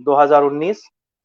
2019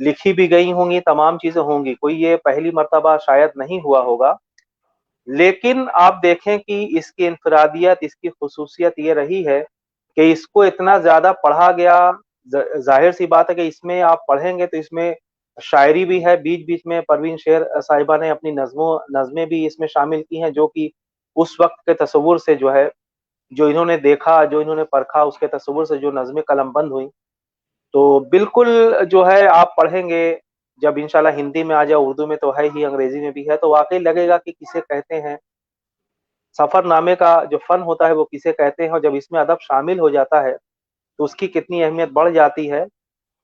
لکھی بھی گئی ہوں گی، تمام چیزیں ہوں گی، کوئی یہ پہلی مرتبہ شاید نہیں ہوا ہوگا، لیکن آپ دیکھیں کہ اس کی انفرادیت، اس کی خصوصیت یہ رہی ہے کہ اس کو اتنا زیادہ پڑھا گیا. ظاہر سی بات ہے کہ اس میں آپ پڑھیں گے تو اس میں شاعری بھی ہے، بیچ بیچ میں پروین شیر صاحبہ نے اپنی نظمیں بھی اس میں شامل کی ہیں، جو کہ اس وقت کے تصور سے جو ہے، جو انہوں نے دیکھا، جو انہوں نے پرکھا، اس کے تصور سے جو نظمیں قلم بند ہوئیں. تو بالکل جو ہے آپ پڑھیں گے، جب انشاءاللہ ہندی میں آ جائے، اردو میں تو ہے ہی، انگریزی میں بھی ہے، تو واقعی لگے گا کہ کسے کہتے ہیں سفر نامے کا جو فن ہوتا ہے وہ کسے کہتے ہیں، اور جب اس میں ادب شامل ہو جاتا ہے تو اس کی کتنی اہمیت بڑھ جاتی ہے.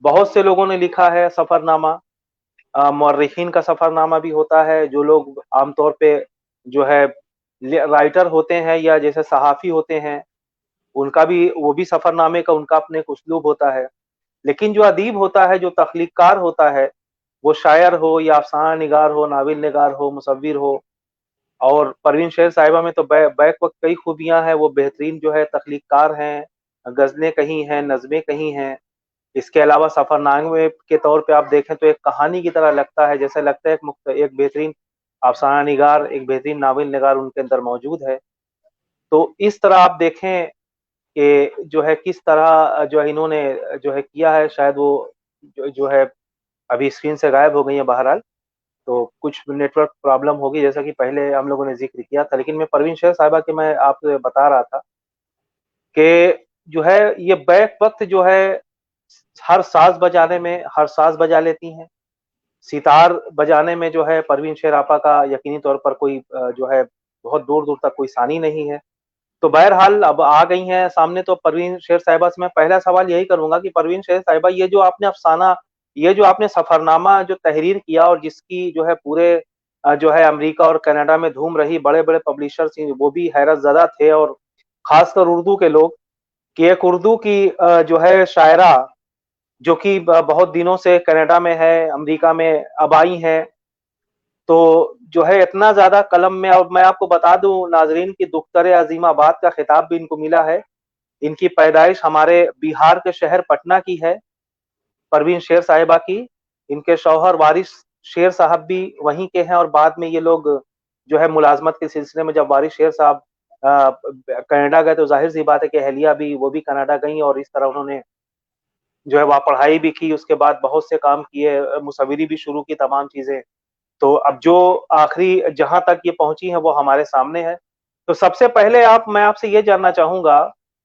بہت سے لوگوں نے لکھا ہے سفر نامہ، مورخین کا سفر نامہ بھی ہوتا ہے، جو لوگ عام طور پہ جو ہے رائٹر ہوتے ہیں یا جیسے صحافی ہوتے ہیں، ان کا بھی، وہ بھی سفر نامے کا ان کا اپنے ایک اسلوب ہوتا ہے. لیکن جو ادیب ہوتا ہے، جو تخلیق کار ہوتا ہے، وہ شاعر ہو یا افسانہ نگار ہو، ناول نگار ہو، مصور ہو، اور پروین شیر صاحبہ میں تو بیک وقت کئی خوبیاں ہیں، وہ بہترین جو ہے تخلیق کار ہیں، غزلیں کہیں ہیں، نظمیں کہیں ہیں. اس کے علاوہ سفر نامے کے طور پہ آپ دیکھیں تو ایک کہانی کی طرح لگتا ہے، جیسے لگتا ہے ایک بہترین افسانہ نگار، ایک بہترین ناول نگار ان کے اندر موجود ہے. تو اس طرح آپ دیکھیں کہ جو ہے کس طرح جو ہے انہوں نے جو ہے کیا ہے. شاید وہ جو ہے ابھی اسکرین سے غائب ہو گئی ہیں بہرحال، تو کچھ نیٹ ورک پرابلم ہوگی جیسا کہ پہلے ہم لوگوں نے ذکر کیا تھا. لیکن میں پروین شیر صاحبہ کے میں آپ سے بتا رہا تھا کہ جو ہے یہ بیک وقت جو ہے ہر ساز بجانے میں ہر ساز بجا لیتی ہیں. ستار بجانے میں جو ہے پروین شیر آپا کا یقینی طور پر کوئی جو ہے بہت دور دور تک کوئی ثانی نہیں ہے. تو بہرحال اب آ گئی ہیں سامنے، تو پروین شیر صاحبہ سے میں پہلا سوال یہی کروں گا کہ پروین شیر صاحبہ، یہ جو آپ نے افسانہ، یہ جو آپ نے سفر نامہ جو تحریر کیا، اور جس کی جو ہے پورے جو ہے امریکہ اور کینیڈا میں دھوم رہی، بڑے بڑے پبلشرز وہ بھی حیرت زدہ تھے، اور خاص کر اردو کے لوگ، کہ ایک اردو کی جو ہے شاعرہ جو کہ بہت دنوں سے کینیڈا میں ہے، امریکہ میں اب آئی ہیں، تو جو ہے اتنا زیادہ قلم میں. اور میں آپ کو بتا دوں ناظرین کی دختر عظیم آباد کا خطاب بھی ان کو ملا ہے. ان کی پیدائش ہمارے بہار کے شہر پٹنہ کی ہے، پروین شیر صاحبہ کی. ان کے شوہر وارث شیر صاحب بھی وہیں کے ہیں، اور بعد میں یہ لوگ جو ہے ملازمت کے سلسلے میں جب وارث شیر صاحب کینیڈا گئے تو ظاہر سی بات ہے کہ اہلیہ بھی، وہ بھی کینیڈا گئیں، اور اس طرح انہوں نے جو ہے وہاں پڑھائی بھی کی. اس کے بعد بہت سے کام کیے، مصوری بھی شروع کی، تمام چیزیں. تو اب جو آخری جہاں تک یہ پہنچی ہیں وہ ہمارے سامنے ہے. تو سب سے پہلے میں آپ سے یہ جاننا چاہوں گا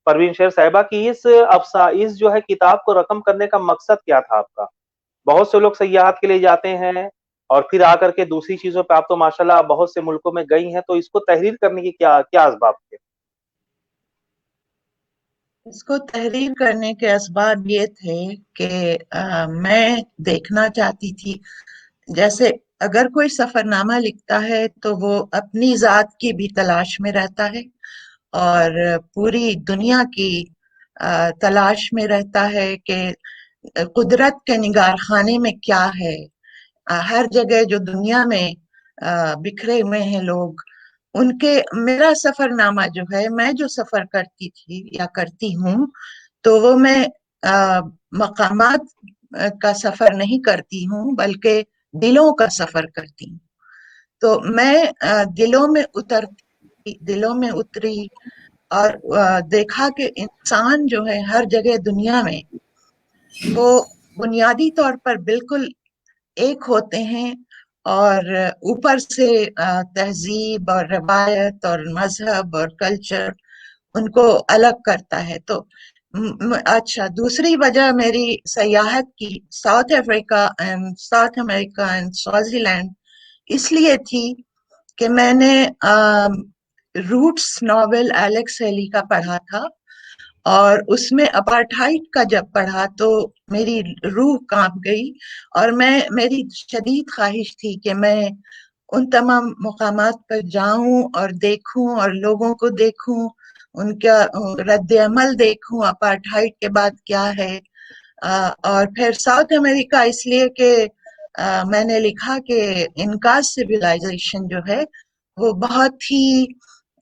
پروین شیر صاحبہ کی اس جو ہے کتاب کو رقم کرنے کا مقصد کیا تھا آپ کا؟ بہت سے لوگ سیاحت کے لیے جاتے ہیں اور پھر آ کر کے دوسری چیزوں پہ، آپ تو ماشاءاللہ بہت سے ملکوں میں گئی ہیں، تو اس کو تحریر کرنے کی کیا اسباب تھے؟ اس کو تحریر کرنے کے اسباب یہ تھے کہ میں دیکھنا چاہتی تھی، جیسے اگر کوئی سفر نامہ لکھتا ہے تو وہ اپنی ذات کی بھی تلاش میں رہتا ہے، اور پوری دنیا کی تلاش میں رہتا ہے کہ قدرت کے نگار خانے میں کیا ہے. ہر جگہ جو دنیا میں بکھرے ہوئے ہیں لوگ، ان کے، میرا سفر نامہ جو ہے، میں جو سفر کرتی تھی یا کرتی ہوں، تو وہ میں مقامات کا سفر نہیں کرتی ہوں، بلکہ دلوں کا سفر کرتی ہوں. تو میں دلوں میں اتری اور دیکھا کہ انسان جو ہے ہر جگہ دنیا میں وہ بنیادی طور پر بالکل ایک ہوتے ہیں، اور اوپر سے تہذیب اور روایت اور مذہب اور کلچر ان کو الگ کرتا ہے. تو اچھا، دوسری وجہ میری سیاحت کی south America and Swaziland اس لیے تھی کہ میں نے روٹس ناول ایلیکس ہیلی کا پڑھا تھا، اور اس میں اپارٹھائڈ کا جب پڑھا تو میری روح کانپ گئی، اور میری شدید خواہش تھی کہ میں ان تمام مقامات پر جاؤں اور دیکھوں، اور لوگوں کو دیکھوں، ان کا رد عمل دیکھوں اپارٹھائڈ کے بعد کیا ہے. اور پھر ساؤتھ امریکہ اس لیے کہ میں نے لکھا کہ انکا سویلائزیشن جو ہے وہ بہت ہی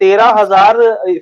13,000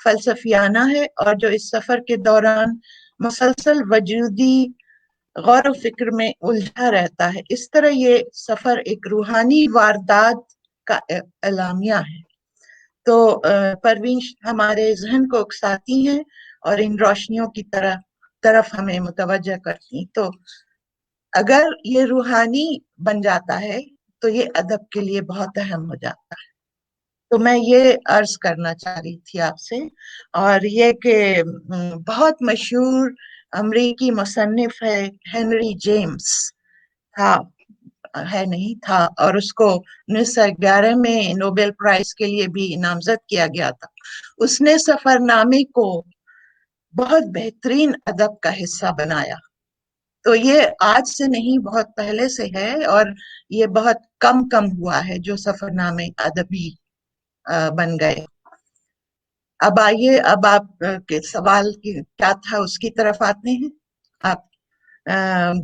فلسفیانہ ہے اور جو اس سفر کے دوران مسلسل وجودی غور و فکر میں الجھا رہتا ہے. اس طرح یہ سفر ایک روحانی واردات کا اعلامیہ ہے. تو پروین ہمارے ذہن کو اکساتی ہیں اور ان روشنیوں کی طرف ہمیں متوجہ کرتی. تو اگر یہ روحانی بن جاتا ہے تو یہ ادب کے لیے بہت اہم ہو جاتا ہے. تو میں یہ عرض کرنا چاہ رہی تھی آپ سے. اور یہ کہ بہت مشہور امریکی مصنف ہے ہنری جیمز تھا اور اس کو 1911 میں نوبل پرائز کے لیے بھی نامزد کیا گیا تھا. اس نے سفر نامے کو بہت بہترین ادب کا حصہ بنایا. تو یہ آج سے نہیں بہت پہلے سے ہے اور یہ بہت کم ہوا ہے جو سفر نامے ادبی بن گئے. اب آئیے اب آپ کے سوال کیا تھا اس کی طرف آتے ہیں. آپ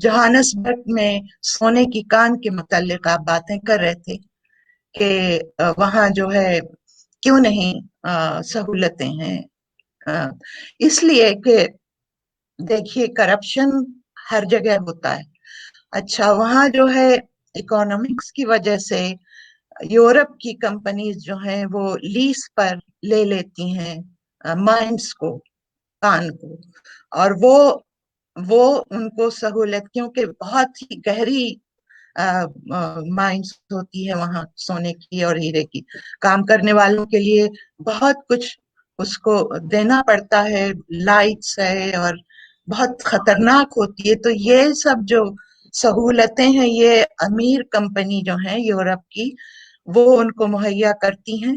جوہانسبرگ میں سونے کی کان کے متعلق آپ باتیں کر رہے تھے کہ وہاں جو ہے کیوں نہیں سہولتیں ہیں. اس لیے کہ دیکھیے کرپشن ہر جگہ ہوتا ہے. اچھا وہاں جو ہے اکانومکس کی وجہ سے یورپ کی کمپنیز جو ہیں وہ لیز پر لے لیتی ہیں مائنز کو کان کو اور وہ ان کو سہولت کیونکہ بہت ہی گہری مائنز ہوتی ہے وہاں سونے کی اور ہیرے کی. کام کرنے والوں کے لیے بہت کچھ اس کو دینا پڑتا ہے. لائٹس ہے اور بہت خطرناک ہوتی ہے. تو یہ سب جو سہولتیں ہیں یہ امیر کمپنی جو ہیں یورپ کی وہ ان کو مہیا کرتی ہیں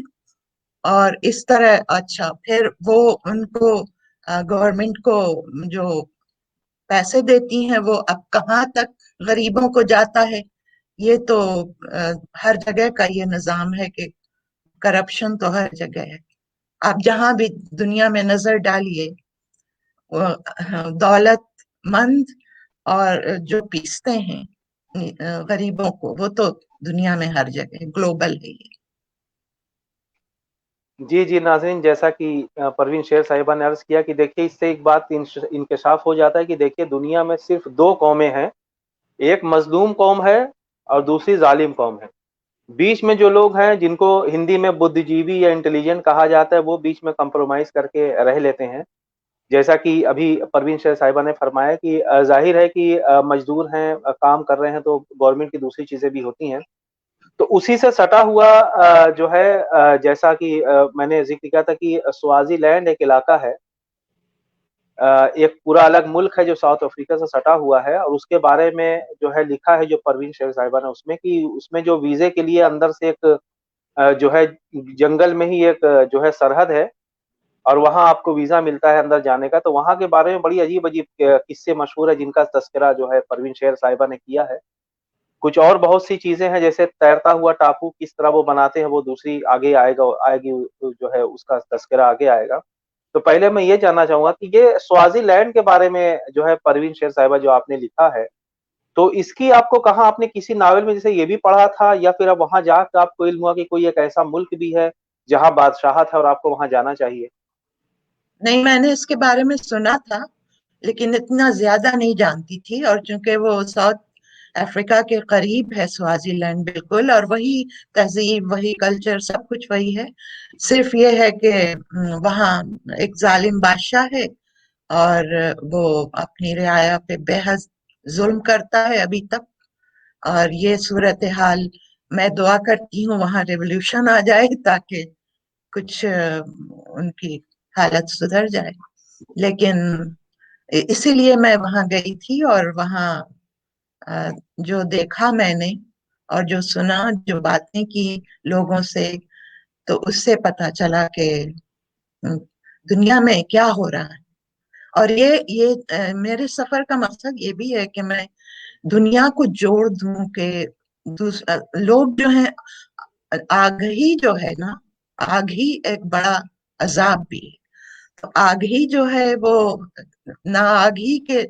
اور اس طرح اچھا پھر وہ ان کو گورنمنٹ کو جو پیسے دیتی ہیں وہ اب کہاں تک غریبوں کو جاتا ہے. یہ تو ہر جگہ کا یہ نظام ہے کہ کرپشن تو ہر جگہ ہے. آپ جہاں بھی دنیا میں نظر ڈالیے دولت مند اور جو پیستے ہیں غریبوں کو وہ تو دنیا میں ہر جگہ گلوبل ہے. جی ناظرین، جیسا کہ پروین شیر صاحبہ نے عرض کیا کہ دیکھیے اس سے ایک بات انکشاف ہو جاتا ہے کہ دیکھیے دنیا میں صرف دو قومیں ہیں، ایک مظلوم قوم ہے اور دوسری ظالم قوم ہے. بیچ میں جو لوگ ہیں جن کو ہندی میں بدھ جیوی یا انٹیلیجنٹ کہا جاتا ہے وہ بیچ میں کمپرومائز کر کے رہ لیتے ہیں. جیسا کہ ابھی پروین شیر صاحبہ نے فرمایا کہ ظاہر ہے کہ مزدور ہیں کام کر رہے ہیں تو گورنمنٹ کی دوسری چیزیں بھی ہوتی ہیں. تو اسی سے سٹا ہوا جو ہے جیسا کہ میں نے ذکر کیا تھا کہ سوازی لینڈ ایک علاقہ ہے، ایک پورا الگ ملک ہے جو ساؤتھ افریقہ سے سٹا ہوا ہے اور اس کے بارے میں جو ہے لکھا ہے جو پروین شیر صاحبہ نے اس میں کہ اس میں جو ویزے کے لیے اندر سے ایک جو ہے جنگل میں ہی ایک جو ہے سرحد ہے اور وہاں آپ کو ویزا ملتا ہے اندر جانے کا. تو وہاں کے بارے میں بڑی عجیب قصے مشہور ہے جن کا تذکرہ جو ہے پروین شیر صاحبہ نے کیا ہے. کچھ اور بہت سی چیزیں ہیں جیسے تیرتا ہوا ٹاپو کس طرح وہ بناتے ہیں وہ دوسری آگے آئے گی جو ہے اس کا تذکرہ آگے آئے گا. تو پہلے میں یہ جاننا چاہوں گا کہ یہ سوازی لینڈ کے بارے میں جو ہے پروین شیر صاحبہ جو آپ نے لکھا ہے تو اس کی آپ کو کہاں آپ نے کسی ناول میں جیسے یہ بھی پڑھا تھا یا پھر اب وہاں جا کے آپ کو علم ہوا کہ کوئی ایک ایسا ملک بھی ہے جہاں بادشاہت ہے اور آپ کو وہاں جانا چاہیے؟ نہیں میں نے اس کے بارے میں سنا تھا لیکن اتنا زیادہ نہیں جانتی تھی اور چونکہ وہ ساؤتھ افریقہ کے قریب ہے سوازی لینڈ بالکل اور وہی تہذیب وہی کلچر سب کچھ وہی ہے. صرف یہ ہے کہ وہاں ایک ظالم بادشاہ ہے اور وہ اپنی رعایا پہ بے حد ظلم کرتا ہے ابھی تک. اور یہ صورتحال میں دعا کرتی ہوں وہاں ریولوشن آ جائے تاکہ کچھ ان کی حالت سدھر جائے. لیکن اسی لیے میں وہاں گئی تھی اور وہاں جو دیکھا میں نے اور جو سنا جو باتیں کی لوگوں سے تو اس سے پتا چلا کہ دنیا میں کیا ہو رہا ہے. اور یہ میرے سفر کا مقصد یہ بھی ہے کہ میں دنیا کو جوڑ دوں کہ لوگ جو ہیں آگ ہی جو ہے نا آگ ہی ایک بڑا عذاب بھی ہے. تو آگ ہی جو ہے وہ نہ آگ ہی کے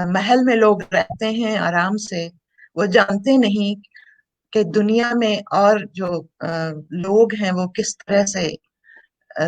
محل میں لوگ رہتے ہیں آرام سے، وہ جانتے نہیں کہ دنیا میں اور جو لوگ ہیں وہ کس طرح سے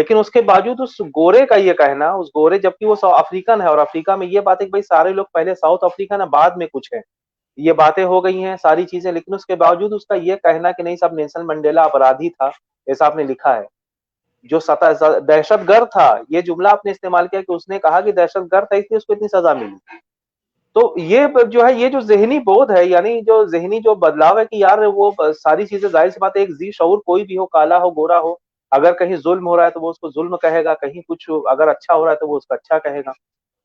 لیکن اس کے باوجود اس گورے کا یہ کہنا, اس گورے جبکہ وہ افریقن ہے, اور افریقہ میں یہ بات ہے کہ بھائی سارے لوگ پہلے ساؤتھ افریقن ہے, بعد میں کچھ ہے, یہ باتیں ہو گئی ہیں ساری چیزیں, لیکن اس کے باوجود اس کا یہ کہنا کہ نہیں صاحب نیلسن منڈیلا اپرادھی تھا, ایسا آپ نے لکھا ہے. جو دہشت گرد تھا, یہ جملہ آپ نے استعمال کیا کہ اس نے کہا کہ دہشت گرد تھا اس لیے اس کو اتنی سزا ملی. تو یہ جو ہے, یہ جو ذہنی بودھ ہے, یعنی جو ذہنی جو بدلاؤ ہے کہ یار وہ ساری چیزیں, ظاہر سی بات ہے ایک ذی شعور کوئی بھی ہو, کالا ہو گورا ہو, اگر کہیں ظلم ہو رہا ہے تو وہ اس کو ظلم کہے گا, کہیں کچھ اگر اچھا ہو رہا ہے تو وہ اس کو اچھا کہے گا.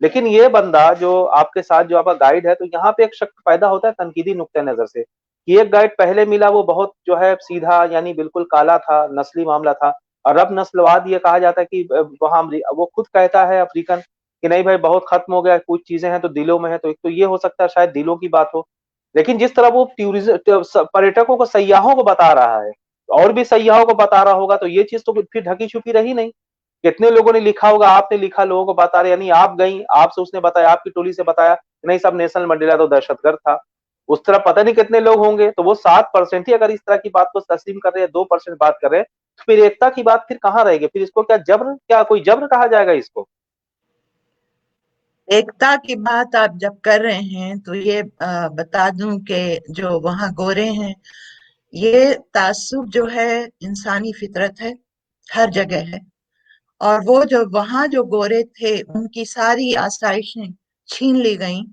لیکن یہ بندہ جو آپ کے ساتھ جو آپ کا گائیڈ ہے, تو یہاں پہ ایک شک پیدا ہوتا ہے تنقیدی نقطہ نظر سے کہ ایک گائیڈ پہلے ملا وہ بہت جو ہے سیدھا, یعنی بالکل کالا تھا, نسلی معاملہ تھا, اور اب نسلواد یہ کہا جاتا ہے کہ وہاں وہ خود کہتا ہے افریقن کہ نہیں بھائی بہت ختم ہو گیا, کچھ چیزیں ہیں تو دلوں میں ہے, تو ایک تو یہ ہو سکتا ہے شاید دلوں کی بات ہو. لیکن جس طرح وہ پریٹکوں کو, سیاحوں کو بتا رہا ہے, اور بھی سیاحوں کو بتا رہا ہوگا, تو یہ چیز تو پھر ڈھکی چھپی رہی نہیں. کتنے لوگوں نے لکھا ہوگا, آپ نے لکھا, لوگوں کو بتا رہے, یعنی آپ گئیں, آپ سے اس نے بتایا, آپ کی ٹولی سے بتایا نہیں صاحب نیلسن منڈیلا تو دہشت گرد تھا. اس طرح پتہ نہیں کتنے لوگ ہوں گے, تو وہ 7% ہی اگر اس طرح کی بات کو تسلیم کر رہے ہیں, 2% بات کر رہے ہیں, تو پھر ایکتا کی بات پھر کہاں رہے گی؟ پھر اس کو کیا جبر, کیا کوئی جبر کہا جائے گا اس کو؟ ایکتا کی بات آپ جب کر رہے ہیں تو یہ بتا دوں کہ جو وہاں گورے ہیں, یہ تعصب جو ہے انسانی فطرت ہے, ہر جگہ ہے. اور وہ جو وہاں جو گورے تھے ان کی ساری آسائشیں چھین لی گئیں,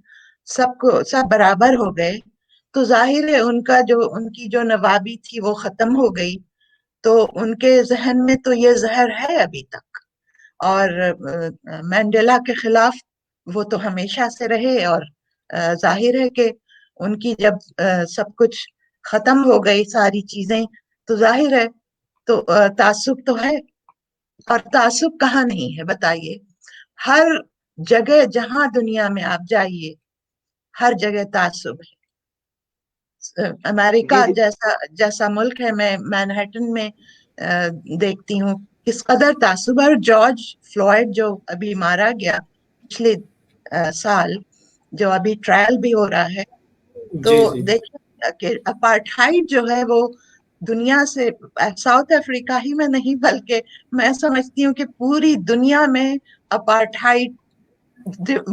سب برابر ہو گئے, تو ظاہر ہے ان کی جو نوابی تھی وہ ختم ہو گئی. تو ان کے ذہن میں تو یہ زہر ہے ابھی تک, اور مینڈیلا کے خلاف وہ تو ہمیشہ سے رہے, اور ظاہر ہے کہ ان کی جب سب کچھ ختم ہو گئی ساری چیزیں, تو ظاہر ہے تو تعصب تو ہے. اور تعصب کہاں نہیں ہے بتائیے؟ ہر جگہ جہاں دنیا میں آپ جائیے, ہر جگہ تعصب ہے. امریکہ جی جیسا ملک ہے, میں مینہٹن میں دیکھتی ہوں کس قدر تعصب ہے. اور جارج فلوئڈ جو ابھی مارا گیا پچھلے سال, جو ابھی ٹرائل بھی ہو رہا ہے, تو جی جی دیکھیں کہ اپارٹھائڈ جو ہے وہ دنیا سے, ساؤتھ افریقہ ہی میں نہیں بلکہ میں سمجھتی ہوں کہ پوری دنیا میں اپارٹھائڈ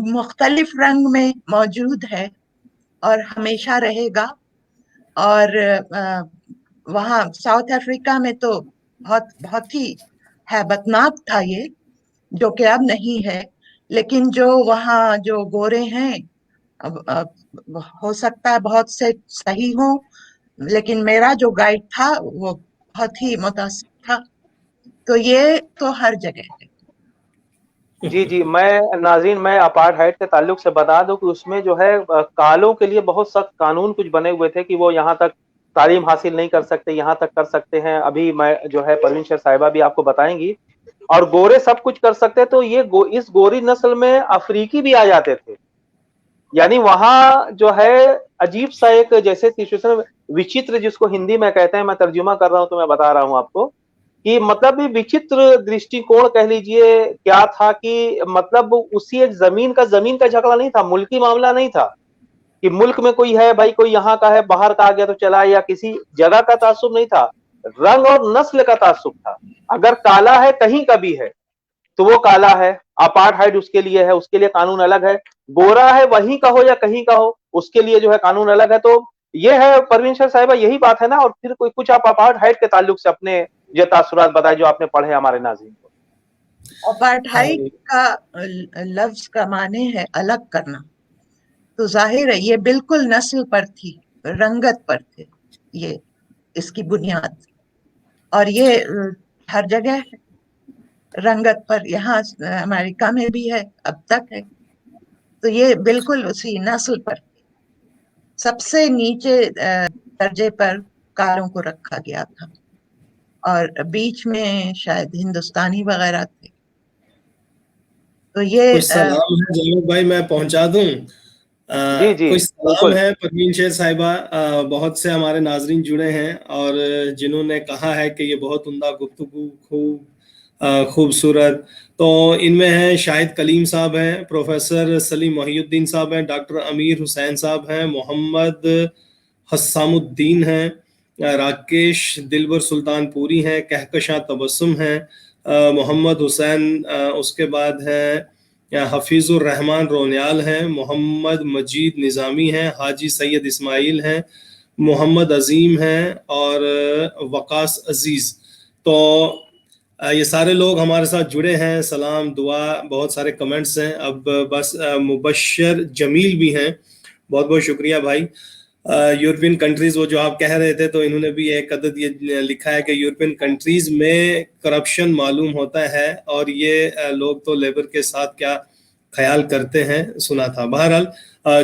مختلف رنگ میں موجود ہے اور ہمیشہ رہے گا. اور وہاں ساؤتھ افریقہ میں تو بہت ہی ہیبتناک تھا یہ, جو کہ اب نہیں ہے. لیکن جو وہاں جو گورے ہیں, ہو سکتا ہے بہت سے صحیح ہوں, لیکن میرا جو گائیڈ تھا وہ بہت ہی متاثر تھا. تو یہ تو ہر جگہ ہے. جی میں ناظرین, میں اپارٹھائڈ کے تعلق سے بتا دوں کہ اس میں جو ہے کالوں کے لیے بہت سخت قانون کچھ بنے ہوئے تھے کہ وہ یہاں تک تعلیم حاصل نہیں کر سکتے, یہاں تک کر سکتے ہیں. ابھی میں جو ہے پروین شیر صاحبہ بھی آپ کو بتائیں گی. اور گورے سب کچھ کر سکتے, تو یہ اس گوری نسل میں افریقی بھی آ جاتے تھے. یعنی وہاں جو ہے عجیب سا ایک جیسے سچویشن, وچتر جس کو ہندی میں کہتے ہیں, میں ترجمہ کر رہا ہوں تو میں بتا رہا ہوں آپ کو کہ مطلب وچتر درشٹی کوڑ کہہ لیجئے کیا تھا, کہ مطلب اسی ایک زمین کا جھگڑا نہیں تھا, ملکی معاملہ نہیں تھا کہ ملک میں کوئی ہے بھائی, کوئی یہاں کا ہے باہر کا آ گیا تو چلا, یا کسی جگہ کا تعصب نہیں تھا, رنگ اور نسل کا تعصب تھا. اگر کالا ہے کہیں کا بھی ہے تو وہ کالا ہے, اپارٹھائڈ اس کے لیے ہے, اس کے لیے قانون الگ ہے. گورا ہے وہیں کا ہو یا کہیں کا ہو, اس کے لیے جو ہے قانون الگ ہے. تو یہ ہے پروین شیر صاحبہ, یہی بات ہے نا. اور پھر کوئی کچھ آپ اپارٹھائڈ کے تعلق سے اپنے یہ تاثرات بتائیں جو آپ نے پڑھے ہمارے ناظرین کو. اپارٹھائڈ کا لفظ کا معنی ہے الگ کرنا, تو ظاہر ہے یہ بالکل نسل پر تھی, رنگت پر تھے یہ اس کی بنیاد. اور یہ ہر جگہ ہے, رنگت پر, یہاں امریکہ میں بھی ہے, اب تک ہے. تو یہ بالکل اسی نسل پر تھی. سب سے نیچے درجے پر کاروں کو رکھا گیا تھا, اور بیچ میں شاید ہندوستانی وغیرہ تھے. تو یہ کچھ سلام ہے جناب بھائی, میں پہنچا دوں. جی کچھ سلام بالکل. ہے پروین شیر صاحبہ. بہت سے ہمارے ناظرین جڑے ہیں اور جنہوں نے کہا ہے کہ یہ بہت عمدہ گفتگو, خوبصورت. تو ان میں ہیں شاہد کلیم صاحب ہیں, پروفیسر سلیم محی الدین صاحب ہیں, ڈاکٹر امیر حسین صاحب ہیں, محمد حسام الدین ہیں, راکیش دلبر سلطان پوری ہیں, کہکشاں تبسم ہیں, محمد حسین، اس کے بعد ہے حفیظ الرحمان رونیال ہیں، محمد مجید نظامی ہیں، حاجی سید اسماعیل ہیں، محمد عظیم ہیں اور وقاص عزیز. تو یہ سارے لوگ ہمارے ساتھ جڑے ہیں. سلام، دعا، بہت سارے کمنٹس ہیں. اب بس مبشر جمیل بھی ہیں، بہت بہت شکریہ بھائی. یورپین کنٹریز، وہ جو آپ کہہ رہے تھے، تو انہوں نے بھی ایک عدد یہ لکھا ہے کہ یورپین کنٹریز میں کرپشن معلوم ہوتا ہے، اور یہ لوگ تو لیبر کے ساتھ کیا خیال کرتے ہیں، سنا تھا. بہرحال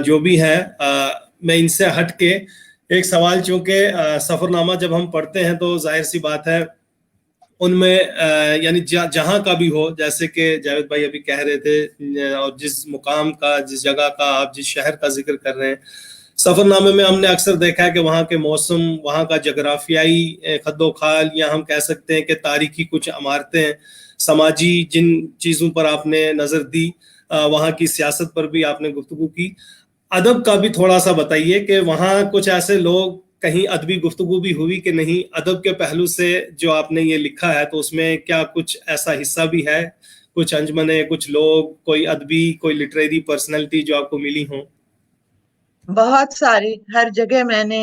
جو بھی ہے، میں ان سے ہٹ کے ایک سوال، چونکہ سفر نامہ جب ہم پڑھتے ہیں تو ظاہر سی بات ہے ان میں یعنی جہاں کا بھی ہو، جیسے کہ جاوید بھائی ابھی کہہ رہے تھے، اور جس مقام کا، جس جگہ کا، آپ جس شہر کا ذکر کر رہے ہیں، سفر نامے میں ہم نے اکثر دیکھا ہے کہ وہاں کے موسم، وہاں کا جغرافیائی خد و خال، یا ہم کہہ سکتے ہیں کہ تاریخی کچھ عمارتیں، سماجی جن چیزوں پر آپ نے نظر دی، وہاں کی سیاست پر بھی آپ نے گفتگو کی. ادب کا بھی تھوڑا سا بتائیے کہ وہاں کچھ ایسے لوگ، کہیں ادبی گفتگو بھی ہوئی کہ نہیں ادب کے پہلو سے جو آپ نے یہ لکھا ہے، تو اس میں کیا کچھ ایسا حصہ بھی ہے، کچھ انجمنیں، کچھ لوگ، کوئی ادبی، کوئی لٹریری پرسنالٹی جو آپ کو ملی ہوں؟ بہت ساری، ہر جگہ میں نے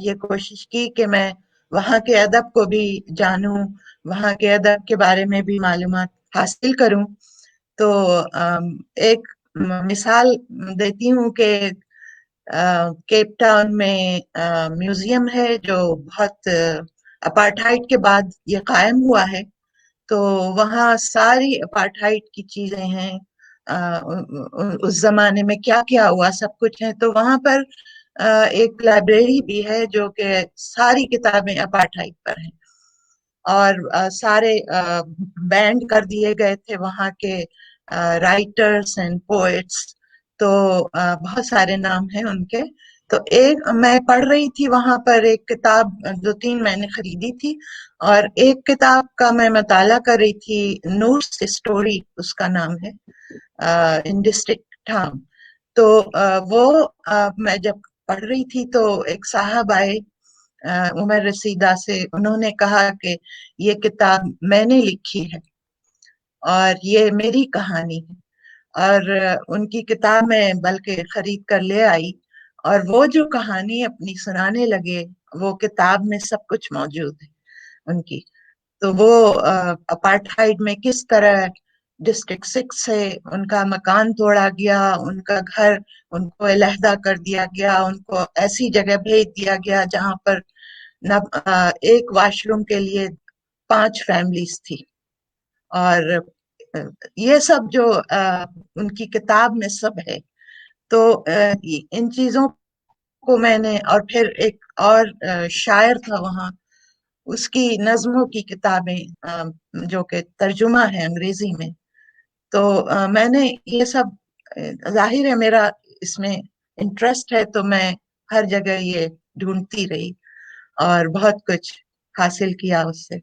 یہ کوشش کی کہ میں وہاں کے ادب کو بھی جانوں، وہاں کے ادب کے بارے میں بھی معلومات حاصل کروں. تو ایک مثال دیتی ہوں کہ کیپ ٹاؤن میں میوزیم ہے جو بہت اپارٹھائڈ کے بعد یہ قائم ہوا ہے. تو وہاں ساری اپارٹھائڈ کی چیزیں ہیں، اس زمانے میں کیا کیا ہوا سب کچھ ہے. تو وہاں پر ایک لائبریری بھی ہے جو کہ ساری کتابیں اپارٹھائڈ پر ہیں، اور سارے بینڈ کر دیے گئے تھے وہاں کے رائٹرز اینڈ پوئٹس. تو بہت سارے نام ہیں ان کے. تو ایک میں پڑھ رہی تھی وہاں پر ایک کتاب، 2-3 میں نے خریدی تھی، اور ایک کتاب کا میں مطالعہ کر رہی تھی، نورس اسٹوری اس کا نام ہے، ان ڈسٹرکٹ ٹام. تو وہ میں جب پڑھ رہی تھی تو ایک صاحب آئے عمر رسیدہ سے، انہوں نے کہا کہ یہ کتاب میں نے لکھی ہے اور یہ میری کہانی ہے. اور ان کی کتاب میں بلکہ خرید کر لے آئی، اور وہ جو کہانی اپنی سنانے لگے، وہ کتاب میں سب کچھ موجود ہے ان کی. تو وہ اپارٹھائڈ میں کس طرح ڈسٹرکٹ 6 سے ان کا مکان توڑا گیا، ان کا گھر ان کو علیحدہ کر دیا گیا، ان کو ایسی جگہ بھیج دیا گیا جہاں پر نہ ایک واش روم کے لیے 5 فیملیز تھی. اور یہ سب جو ان کی کتاب میں سب ہے. تو ان چیزوں کو میں نے، اور پھر ایک اور شاعر تھا وہاں، اس کی نظموں کی کتابیں جو کہ ترجمہ ہے انگریزی میں. تو میں نے یہ سب، ظاہر ہے میرا اس میں انٹرسٹ ہے، تو میں ہر جگہ یہ ڈھونڈتی رہی اور بہت کچھ حاصل کیا اس سے.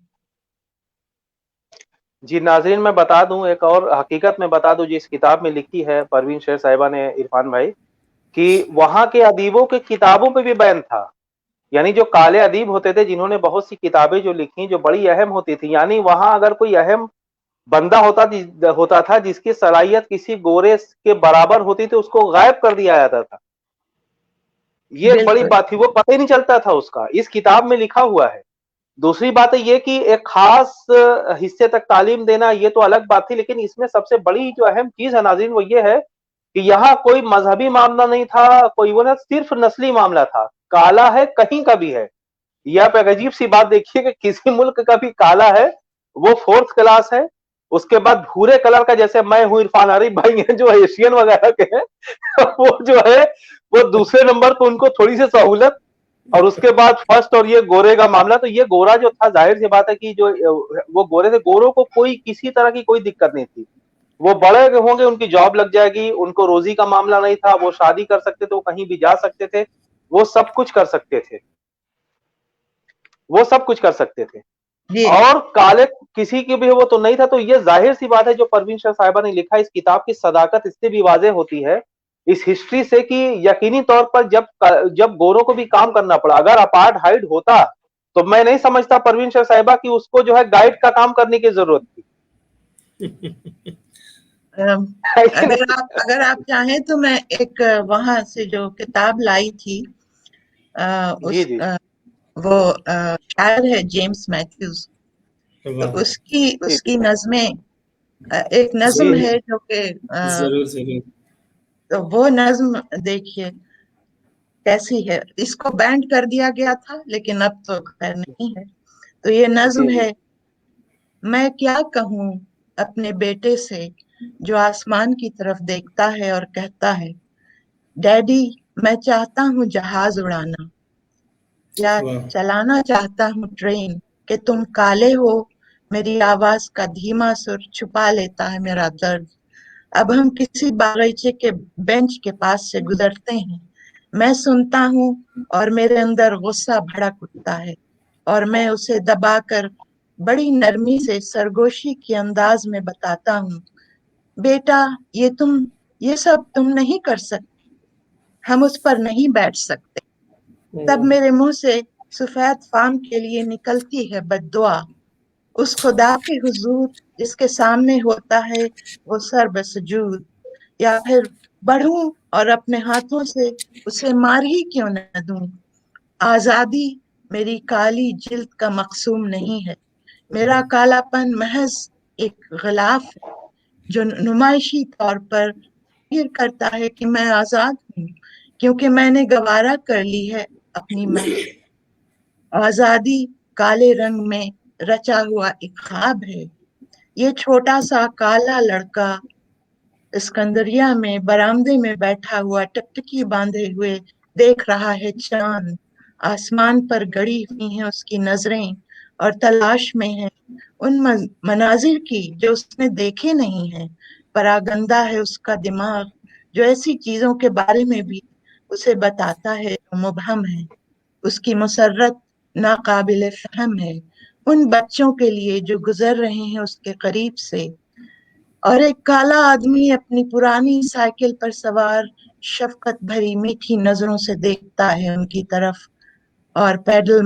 جی ناظرین، میں بتا دوں ایک اور حقیقت میں بتا دوں جس کتاب میں لکھی ہے پروین شیر صاحبہ نے، عرفان بھائی، کہ وہاں کے ادیبوں کے کتابوں پہ بھی بین تھا. یعنی جو کالے ادیب ہوتے تھے، جنہوں نے بہت سی کتابیں جو لکھی جو بڑی اہم ہوتی تھی، یعنی وہاں اگر کوئی اہم بندہ ہوتا تھا جس کی صلاحیت کسی گورے کے برابر ہوتی تھی، اس کو غائب کر دیا جاتا تھا. یہ ایک بڑی بالکل. بات تھی، وہ پتہ ہی نہیں چلتا تھا اس کا. اس کتاب میں لکھا ہوا ہے. دوسری بات ہے یہ کہ ایک خاص حصے تک تعلیم دینا یہ تو الگ بات تھی، لیکن اس میں سب سے بڑی جو اہم چیز ہے ناظرین وہ یہ ہے کہ یہاں کوئی مذہبی معاملہ نہیں تھا، کوئی وہ نہ، صرف نسلی معاملہ تھا. کالا ہے کہیں کا بھی ہے. یہ آپ ایک عجیب سی بات دیکھیے کہ کسی ملک کا بھی کالا ہے وہ 4th کلاس ہے. اس کے بعد بھورے کلر کا، جیسے میں ہوں، عرفان عارف بھائی ہیں جو ایشین وغیرہ کے ہیں، وہ جو ہے وہ دوسرے نمبر پہ، ان کو تھوڑی سی سہولت. اور اس کے بعد فرسٹ، اور یہ گورے کا معاملہ. تو یہ گورا جو تھا، ظاہر سی بات ہے کہ جو وہ گورے تھے، گوروں کو کوئی کسی طرح کی کوئی دقت نہیں تھی. وہ بڑے ہوں گے، ان کی جاب لگ جائے گی، ان کو روزی کا معاملہ نہیں تھا، وہ شادی کر سکتے تھے، وہ کہیں بھی جا سکتے تھے، وہ سب کچھ کر سکتے تھے، وہ سب کچھ کر سکتے تھے. جی اور کالے کسی کی بھی وہ تو نہیں تھا. تو یہ ظاہر سی بات ہے جو پروین شاہ صاحبہ نے لکھا، اس کتاب کی صداقت اس سے بھی واضح ہوتی ہے اس ہسٹری سے کہ یقینی طور پر جب گوروں کو بھی کام کرنا پڑا. اگر اپارٹھائڈ ہوتا تو میں نہیں سمجھتا پروین شاہ صاحبہ کی اس کو جو ہے گائیڈ کا کام کرنے کی ضرورت تھی. اگر آپ چاہیں تو میں ایک وہاں سے جو کتاب لائی تھی جی جی وہ شاعر ہے جیمس میتھیوز، تو واہ، اس کی نظمیں، ایک نظم جی ہے جو کہ ضرور ضرور. تو وہ نظم دیکھیے کیسی ہے. اس کو بینڈ کر دیا گیا تھا لیکن اب تو خیر نہیں ہے. تو یہ نظم جی جی ہے: میں کیا کہوں اپنے بیٹے سے جو آسمان کی طرف دیکھتا ہے اور کہتا ہے ڈیڈی میں چاہتا ہوں جہاز اڑانا، یا واہ، چلانا چاہتا ہوں ٹرین، کہ تم کالے ہو میری آواز کا دھیما سر چھپا لیتا ہے میرا درد. اب ہم کسی باغیچے کے بینچ کے پاس سے گزرتے ہیں، میں سنتا ہوں اور میرے اندر غصہ بھڑک اٹھتا ہے، اور میں اسے دبا کر بڑی نرمی سے سرگوشی کے انداز میں بتاتا ہوں بیٹا یہ سب تم نہیں کر سکتے، ہم اس پر نہیں بیٹھ سکتے. تب میرے منہ سے سفید فام کے لیے نکلتی ہے بد دعا، اس خدا کے حضور جس کے سامنے ہوتا ہے وہ سر بسجود. یا پھر بڑھوں اور اپنے ہاتھوں سے اسے مار ہی کیوں نہ دوں. آزادی میری کالی جلد کا مقصوم نہیں ہے، میرا کالا پن محض ایک غلاف ہے جو نمائشی طور پر ظاہر کرتا ہے کہ میں آزاد ہوں، کیونکہ میں نے گوارا کر لی ہے اپنی آزادی کالے رنگ میں رچا ہوا ایک خواب ہے. یہ چھوٹا سا کالا لڑکا اسکندریہ میں برآمدے میں بیٹھا ہوا ٹکٹکی باندھے ہوئے دیکھ رہا ہے چاند. آسمان پر گڑی ہوئی ہیں اس کی نظریں اور تلاش میں ہے ان مناظر کی جو اس نے دیکھے نہیں ہیں. پراگندہ ہے اس کا دماغ جو ایسی چیزوں کے بارے میں بھی اسے بتاتا ہے جو مبہم ہے. اس کی مسرت ناقابل فہم ہے ان بچوں کے لیے جو گزر رہے ہیں اس کے قریب سے. اور ایک کالا آدمی اپنی پرانی سائیکل پر سوار شفقت بھری میٹھی نظروں سے دیکھتا ہے ان کی طرف اور پیڈل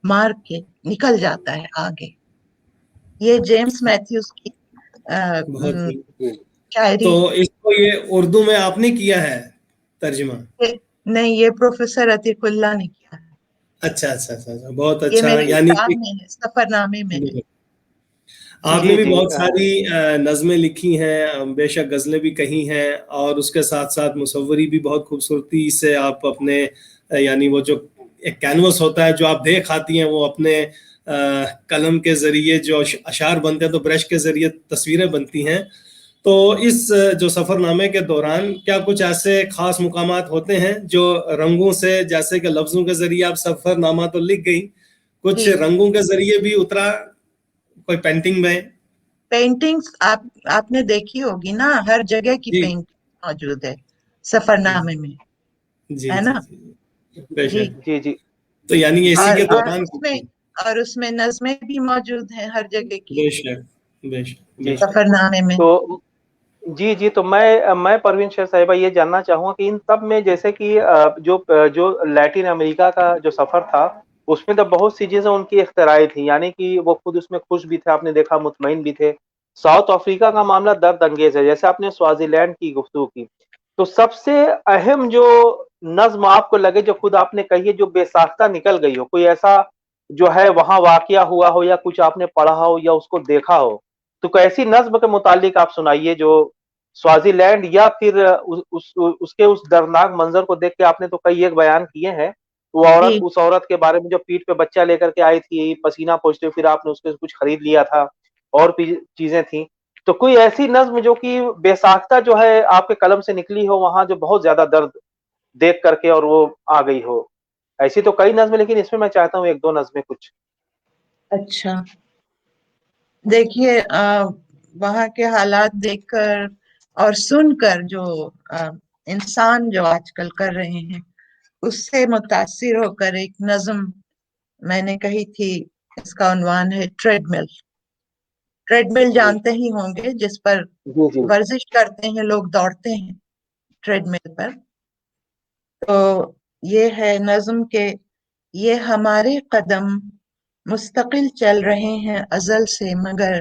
مار کے نکل جاتا ہے آگے. یہ جیمس میتھیوز کی بہت شاعری. تو اس کو یہ اردو میں آپ نے کیا ہے ترجمہ؟ نہیں، یہ پروفیسر عتیق اللہ نے کیا ہے. اچھا اچھا اچھا اچھا، بہت یہ اچھا. میرے یعنی کتاب میں ہے، سفر نامے میں ہے. آپ نے جی بھی جی بہت ساری نظمیں لکھی ہیں، بے شک غزلیں بھی کہی ہیں، اور اس کے ساتھ ساتھ مصوری بھی بہت خوبصورتی سے آپ اپنے یعنی وہ جو ایک کینوس ہوتا ہے جو آپ دیکھ آتی ہیں وہ اپنے قلم کے ذریعے جو اشعار بنتے ہیں تو برش کے ذریعے تصویریں بنتی ہیں. تو اس جو سفر نامے کے دوران کیا کچھ ایسے خاص مقامات ہوتے ہیں جو رنگوں سے، جیسے کہ لفظوں کے ذریعے آپ سفر نامہ تو لکھ گئی، کچھ جی، رنگوں کے ذریعے بھی اترا کوئی پینٹنگ میں؟ پینٹنگز آپ نے دیکھی ہوگی نا، ہر جگہ کی جی پینٹنگ موجود ہے سفر جی نامے میں، جی ہے جی نا. جی، بے جی، شک. جی جی تو یعنی یہ اسی اور کے اور دوران اس میں اور اس میں نظمیں بھی موجود ہیں ہر جگہ کی بے شک بے شک بے جی شک. سفر نامے میں. تو جی تو میں پروین شیر صاحبہ یہ جاننا چاہوں گا کہ ان سب میں جیسے کہ جو لیٹن امریکہ کا جو سفر تھا اس میں تو بہت سی چیزیں ان کی اختراعی تھیں، یعنی کہ وہ خود اس میں خوش بھی تھے، آپ نے دیکھا مطمئن بھی تھے. ساؤتھ افریقہ کا معاملہ درد انگیز ہے، جیسے آپ نے سوازی لینڈ کی گفتگو کی. تو سب سے اہم جو نظم آپ کو لگے جو خود آپ نے کہی ہے جو بے ساختہ نکل گئی ہو، کوئی ایسا جو ہے وہاں واقعہ ہوا ہو یا کچھ آپ نے پڑھا ہو یا اس کو دیکھا ہو، تو کوئی ایسی نظم کے متعلق آپ سنائیے جو سوازی لینڈ یا پھر اس کے اس دردناک منظر کو دیکھ کے آپ نے تو کئی ایک بیان کیے ہیں، وہ جی، اس عورت کے بارے میں جو پیٹھ پہ بچہ لے کر کے آئی تھی پسینہ پوچھتے، پھر آپ نے اس کے کچھ خرید لیا تھا اور بھی چیزیں تھیں. تو کوئی ایسی نظم جو کہ بے ساختہ جو ہے آپ کے قلم سے نکلی ہو وہاں جو بہت زیادہ درد دیکھ کر کے اور وہ آ گئی ہو. ایسی تو کئی نظمیں، لیکن اس میں چاہتا ہوں ایک دو نظمیں کچھ. اچھا. دیکھیے وہاں کے حالات دیکھ کر اور سن کر جو انسان جو آج کل کر رہے ہیں اس سے متاثر ہو کر ایک نظم میں نے کہی تھی. اس کا عنوان ہے ٹریڈ مل. ٹریڈ مل جی جانتے ہی ہوں گے، جس پر جی جی ورزش کرتے ہیں لوگ، دوڑتے ہیں ٹریڈ مل پر. تو یہ ہے نظم کے یہ ہمارے قدم مستقل چل رہے ہیں ازل سے، مگر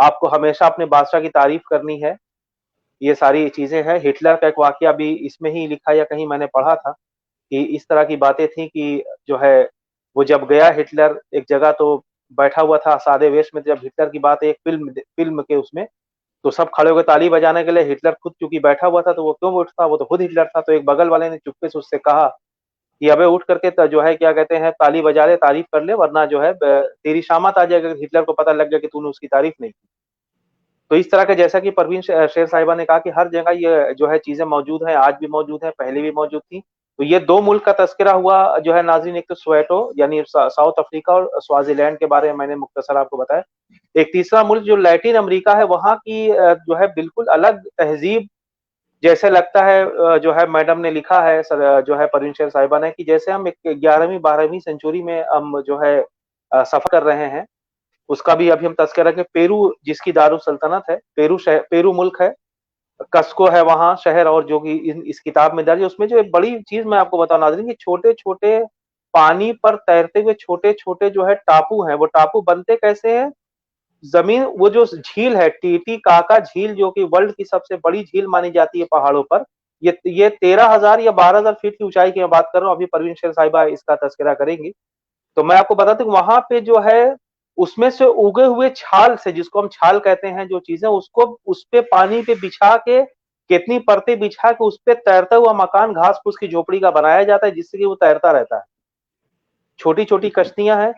آپ کو ہمیشہ اپنے بادشاہ کی تعریف کرنی ہے. یہ ساری چیزیں ہیں. ہٹلر کا ایک واقعہ بھی اس میں ہی لکھا یا کہیں میں نے پڑھا تھا کہ اس طرح کی باتیں تھیں کہ جو ہے وہ جب گیا ہٹلر ایک جگہ تو بیٹھا ہوا تھا سادے ویش میں. جب ہٹلر کی بات ایک فلم کے اس میں تو سب کھڑے ہو کے تالی بجانے کے لیے. ہٹلر خود چونکہ بیٹھا ہوا تھا تو وہ کیوں اٹھتا, وہ تو خود ہٹلر تھا. تو ایک بغل والے نے چپکے سے اس سے کہا کہ ابے اٹھ کر کے جو ہے کیا کہتے ہیں تالی بجا لے, تعریف کر لے, ورنہ جو ہے تیری شامت آ جائے گا. ہٹلر کو پتہ لگ گیا کہ تو نے اس کی تعریف نہیں کی. تو اس طرح کا جیسا کہ پروین شیر صاحبہ نے کہا کہ ہر جگہ یہ جو ہے چیزیں موجود ہیں, آج بھی موجود ہیں, پہلے بھی موجود تھی. تو یہ دو ملک کا تذکرہ ہوا جو ہے ناظرین, ایک تو سویٹو یعنی ساؤتھ افریقہ اور سوازی لینڈ کے بارے میں نے مختصر آپ کو بتایا. ایک تیسرا ملک جو لیٹن امریکہ ہے, وہاں کی جو ہے بالکل الگ تہذیب, جیسے لگتا ہے جو ہے میڈم نے لکھا ہے جو ہے پروین شیر صاحبہ نے کہ جیسے ہم 11ویں 12ویں سینچری میں ہم جو ہے سفر کر رہے ہیں. اس کا بھی ابھی ہم تذکرہ کہ پیرو جس کی دارالسلطنت ہے, پیرو ملک ہے, کسکو ہے وہاں شہر, اور جو کہ اس کتاب میں درج ہے. اس میں جو ایک بڑی چیز میں آپ کو بتاؤں ناظرین کہ چھوٹے چھوٹے پانی پر تیرتے ہوئے چھوٹے چھوٹے جو ہے ٹاپو ہیں. وہ ٹاپو بنتے کیسے ہیں؟ زمین, وہ جو جھیل ہے ٹی کاکا جھیل جو کہ ورلڈ کی سب سے بڑی جھیل مانی جاتی ہے پہاڑوں پر, یہ 13,000 یا 12,000 فیٹ کی اونچائی کی میں بات کر رہا ہوں. ابھی پروین شیر صاحبہ اس کا تذکرہ کریں گی. تو میں آپ کو بتا دوں کہ وہاں پہ جو ہے اس میں سے اگے ہوئے چھال سے, جس کو ہم چھال کہتے ہیں, جو چیزیں اس پہ پانی پہ بچھا کے کتنی پرتیں بچھا کے اس پہ تیرتا ہوا مکان گھاس پھوس کی جھوپڑی کا بنایا جاتا ہے, جس سے کہ وہ تیرتا رہتا ہے. چھوٹی چھوٹی کشتیاں ہیں.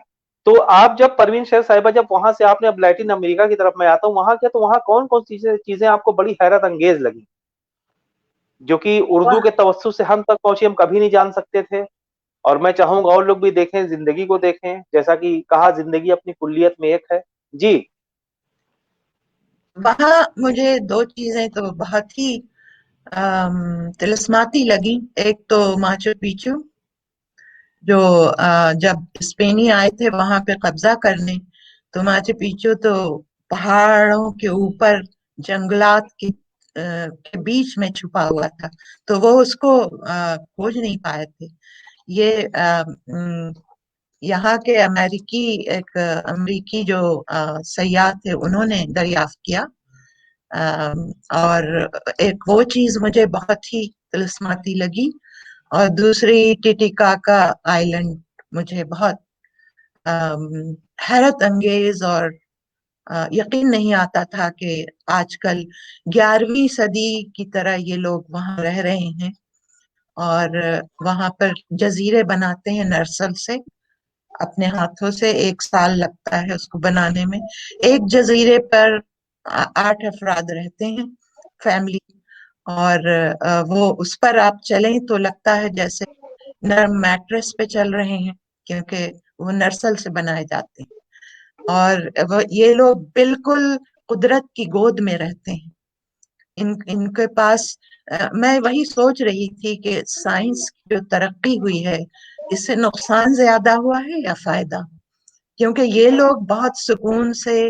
تو آپ جب پروین شیر صاحبہ جب وہاں سے آپ نے اب لیٹن امریکہ کی طرف میں آتا ہوں, وہاں کیا تو وہاں کون کون چیزیں آپ کو بڑی حیرت انگیز لگی, جو کہ اردو کے توسط سے ہم تک پہنچی, ہم کبھی نہیں جان سکتے تھے. اور میں چاہوں گا اور لوگ بھی دیکھیں, زندگی کو دیکھیں, جیسا کہ کہا زندگی اپنی کلیت میں ایک ہے. جی وہاں مجھے دو چیزیں تو بہت ہی طلسماتی لگی. ایک تو ماچو پیچو, جو جب اسپینی آئے تھے وہاں پہ قبضہ کرنے, تو ماچو پیچو تو پہاڑوں کے اوپر جنگلات کے بیچ میں چھپا ہوا تھا, تو وہ اس کو کھوج نہیں پائے تھے. یہ یہاں کے امریکی جو سیاح تھے انہوں نے دریافت کیا. اور ایک وہ چیز مجھے بہت ہی طلسماتی لگی, اور دوسری ٹیٹیکاکا آئی لینڈ مجھے بہت حیرت انگیز, اور یقین نہیں آتا تھا کہ آج کل 11ویں صدی کی طرح یہ لوگ وہاں رہ رہے ہیں, اور وہاں پر جزیرے بناتے ہیں نرسل سے, اپنے ہاتھوں سے. 1 سال لگتا ہے اس کو بنانے میں. ایک جزیرے پر 8 افراد رہتے ہیں, فیملی, اور وہ اس پر آپ چلیں تو لگتا ہے جیسے نرم میٹرس پہ چل رہے ہیں, کیونکہ وہ نرسل سے بنائے جاتے ہیں. اور یہ لوگ بالکل قدرت کی گود میں رہتے ہیں. ان کے پاس میں وہی سوچ رہی تھی کہ سائنس کی جو ترقی ہوئی ہے, اس سے نقصان زیادہ ہوا ہے یا فائدہ؟ کیونکہ یہ لوگ بہت سکون سے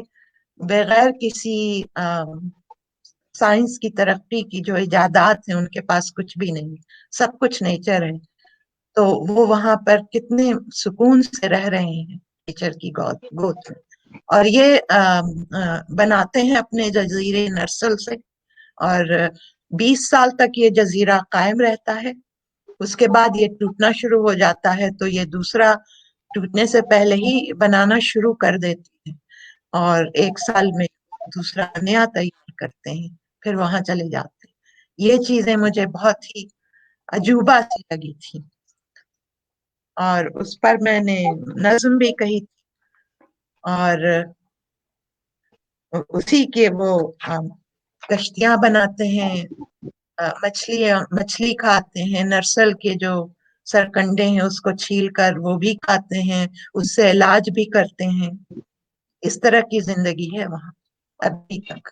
بغیر کسی سائنس کی ترقی کی جو ایجادات ہیں ان کے پاس کچھ بھی نہیں, سب کچھ نیچر ہے. تو وہ وہاں پر کتنے سکون سے رہ رہے ہیں نیچر کی گود میں. اور یہ بناتے ہیں اپنے جزیرے نرسل سے, اور 20 سال تک یہ جزیرہ قائم رہتا ہے. اس کے بعد یہ ٹوٹنا شروع ہو جاتا ہے, تو یہ دوسرا ٹوٹنے سے پہلے ہی بنانا شروع کر دیتے ہیں, اور 1 سال میں دوسرا نیا تیار کرتے ہیں, پھر وہاں چلے جاتے ہیں. یہ چیزیں مجھے بہت ہی عجوبہ سی لگی تھی, اور اس پر میں نے نظم بھی کہی تھی, اور اسی کے وہ کشتیاں بناتے ہیں, مچھلی کھاتے ہیں, نرسل کے جو سرکنڈے ہیں اس کو چھیل کر وہ بھی کھاتے ہیں, اس سے علاج بھی کرتے ہیں. اس طرح کی زندگی ہے وہاں ابھی تک.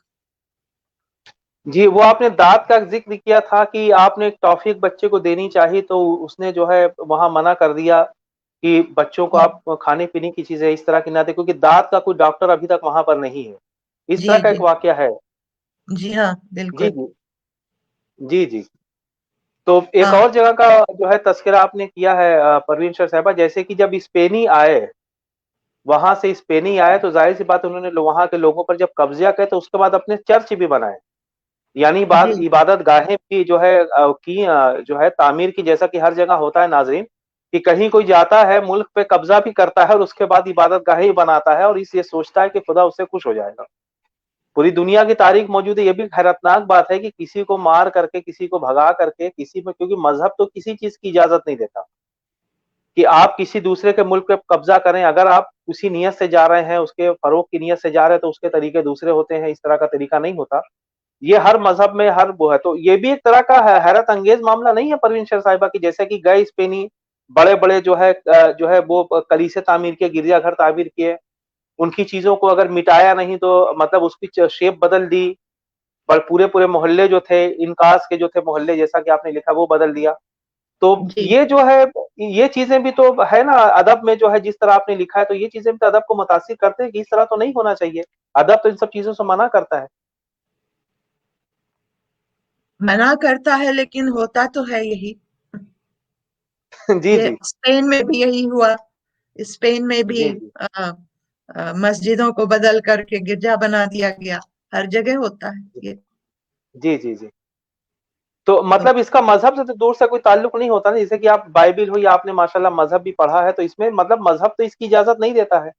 جی, وہ آپ نے دانت کا ذکر کیا تھا کہ آپ نے ایک ٹافی بچے کو دینی چاہی, تو اس نے جو ہے وہاں منع کر دیا کہ بچوں کو آپ کھانے پینے کی چیزیں اس طرح کی نہ دیں, کیونکہ دانت کا کوئی ڈاکٹر ابھی تک وہاں پر نہیں ہے. اس طرح جی کا جی ایک واقعہ ہے. جی ہاں جی بالکل. جی جی جی تو ایک ہاں اور جگہ کا جو ہے تذکرہ آپ نے کیا ہے پروین شیر صاحبہ, جیسے کہ جب اسپینی آئے وہاں سے اسپینی آئے تو ظاہر سی بات انہوں نے وہاں کے لوگوں پر جب قبضہ کیا تو اس کے بعد اپنے چرچ بھی بنائے، یعنی جی عبادت گاہیں بھی جو ہے کی جو ہے تعمیر کی، جیسا کہ ہر جگہ ہوتا ہے ناظرین، کہ کہیں کوئی جاتا ہے ملک پہ قبضہ بھی کرتا ہے اور اس کے بعد عبادت گاہیں ہی بناتا ہے اور اس یہ سوچتا ہے کہ خدا اس سے خوش ہو جائے گا. پوری دنیا کی تاریخ موجود ہے. یہ بھی حیرتناک بات ہے کہ کسی کو مار کر کے، کسی کو بھگا کر کے، کسی میں، کیونکہ مذہب تو کسی چیز کی اجازت نہیں دیتا کہ آپ کسی دوسرے کے ملک پہ قبضہ کریں. اگر آپ اسی نیت سے جا رہے ہیں، اس کے فروغ کی نیت سے جا رہے ہیں، تو اس کے طریقے دوسرے ہوتے ہیں، اس طرح کا طریقہ نہیں ہوتا. یہ ہر مذہب میں ہر وہ ہے. تو یہ بھی ایک طرح کا حیرت انگیز معاملہ نہیں ہے پروین شیر صاحبہ کی، جیسے کہ گئے اسپینی بڑے بڑے جو ہے وہ کلیسے تعمیر کیے، گرجا گھر تعمیر کیے، ان کی چیزوں کو اگر مٹایا نہیں تو مطلب اس کی شیپ بدل دی، پورے پورے محلے جو تھے، انکاس کے جو تھے محلے، جیسا کہ آپ نے لکھا، وہ بدل دیا. تو جی یہ جو ہے، یہ چیزیں بھی تو ہے نا ادب میں، جو ہے جس طرح آپ نے لکھا ہے، تو یہ چیزیں بھی تو ادب کو متاثر کرتے ہیں کہ اس طرح تو نہیں ہونا چاہیے. ادب تو ان سب چیزوں سے منع کرتا ہے. منع کرتا ہے لیکن ہوتا تو ہے یہی. جی یہ جی اسپین میں بھی یہی ہوا. اسپین میں بھی جی جی مسجدوں کو بدل کر کے گرجا بنا دیا گیا. ہر جگہ ہوتا ہے یہ. جی جی جی. تو تو مطلب اس کا مذہب سے تو دور سے کوئی تعلق نہیں ہوتا نا، جیسے کہ آپ بائبل ہو یا آپ نے ماشاءاللہ مذہب بھی پڑھا ہے، تو اس میں مطلب مذہب تو اس کی اجازت نہیں دیتا ہے.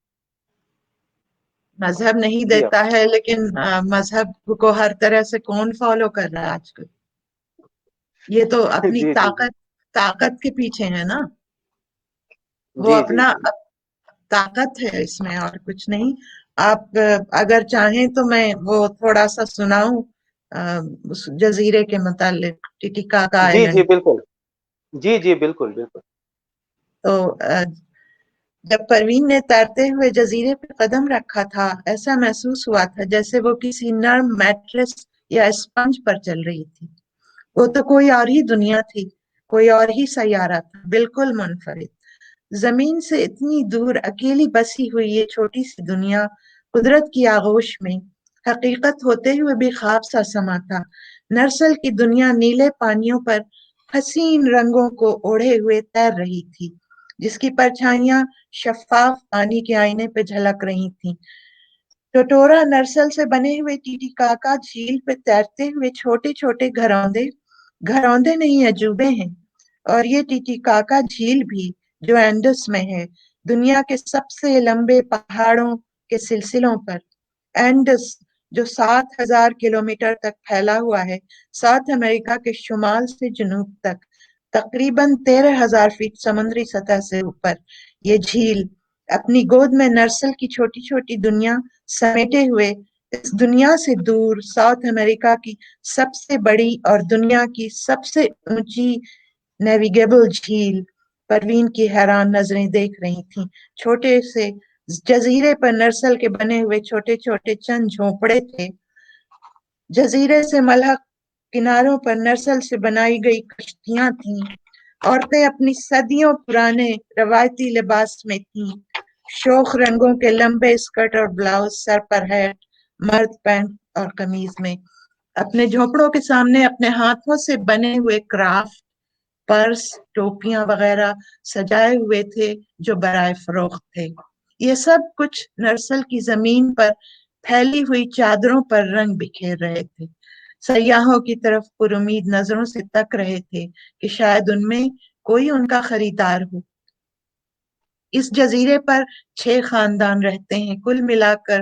مذہب نہیں جی دیتا ہے، لیکن مذہب کو ہر طرح سے کون فالو کر رہا ہے آج کل؟ یہ تو اپنی جی جی جی طاقت کے پیچھے ہے نا. وہ جی جی اپنا جی طاقت ہے اس میں، اور کچھ نہیں. آپ اگر چاہیں تو میں وہ تھوڑا سا سناؤں اس جزیرے کے متعلق، ٹیٹیکاکا جی جی آئلینڈ. بالکل. جی جی بالکل بالکل. تو جب پروین نے تیرتے ہوئے جزیرے پہ قدم رکھا تھا، ایسا محسوس ہوا تھا جیسے وہ کسی نرم میٹرس یا اسپنج پر چل رہی تھی. وہ تو کوئی اور ہی دنیا تھی، کوئی اور ہی سیارہ تھا، بالکل منفرد. زمین سے اتنی دور اکیلی بسی ہوئی یہ چھوٹی سی دنیا، قدرت کی آغوش میں حقیقت ہوتے ہوئے بھی خواب سا سما تھا. نرسل کی دنیا نیلے پانیوں پر حسین رنگوں کو اوڑھے ہوئے تیر رہی تھی، جس کی پرچھائیاں شفاف پانی کے آئینے پہ جھلک رہی تھیں. ٹوٹورا نرسل سے بنے ہوئے ٹیٹیکاکا جھیل پہ تیرتے ہوئے چھوٹے چھوٹے گھروندے نہیں عجوبے ہیں. اور یہ ٹیٹیکاکا جھیل بھی، جو اینڈس میں ہے، دنیا کے سب سے لمبے پہاڑوں کے سلسلوں پر. اینڈس جو 7,000 کلومیٹر تک پھیلا ہوا ہے، ساؤتھ امریکہ کے شمال سے جنوب تک، تقریباً 13,000 فٹ سمندری سطح سے اوپر. یہ جھیل اپنی گود میں نرسل کی چھوٹی چھوٹی دنیا سمیٹے ہوئے اس دنیا سے دور ساؤتھ امریکہ کی سب سے بڑی اور دنیا کی سب سے اونچی نیویگیبل جھیل. پروین کی حیران نظریں دیکھ رہی تھیں. چھوٹے سے جزیرے پر نرسل کے بنے ہوئے چھوٹے چھوٹے چند جھونپڑے تھے. جزیرے سے ملحق کناروں پر نرسل سے بنائی گئی کشتیاں تھیں. عورتیں اپنی صدیوں پرانے روایتی لباس میں تھیں، شوخ رنگوں کے لمبے اسکرٹ اور بلاؤز، سر پر ہیٹ، مرد پینٹ اور قمیض میں. اپنے جھونپڑوں کے سامنے اپنے ہاتھوں سے بنے ہوئے کرافٹ، پرس، ٹوپیاں وغیرہ سجائے ہوئے تھے جو برائے فروخت تھے. یہ سب کچھ نرسل کی زمین پر پھیلی ہوئی چادروں پر رنگ بکھیر رہے تھے. سیاحوں کی طرف پر امید نظروں سے تک رہے تھے کہ شاید ان میں کوئی ان کا خریدار ہو. اس جزیرے پر 6 خاندان رہتے ہیں. کل ملا کر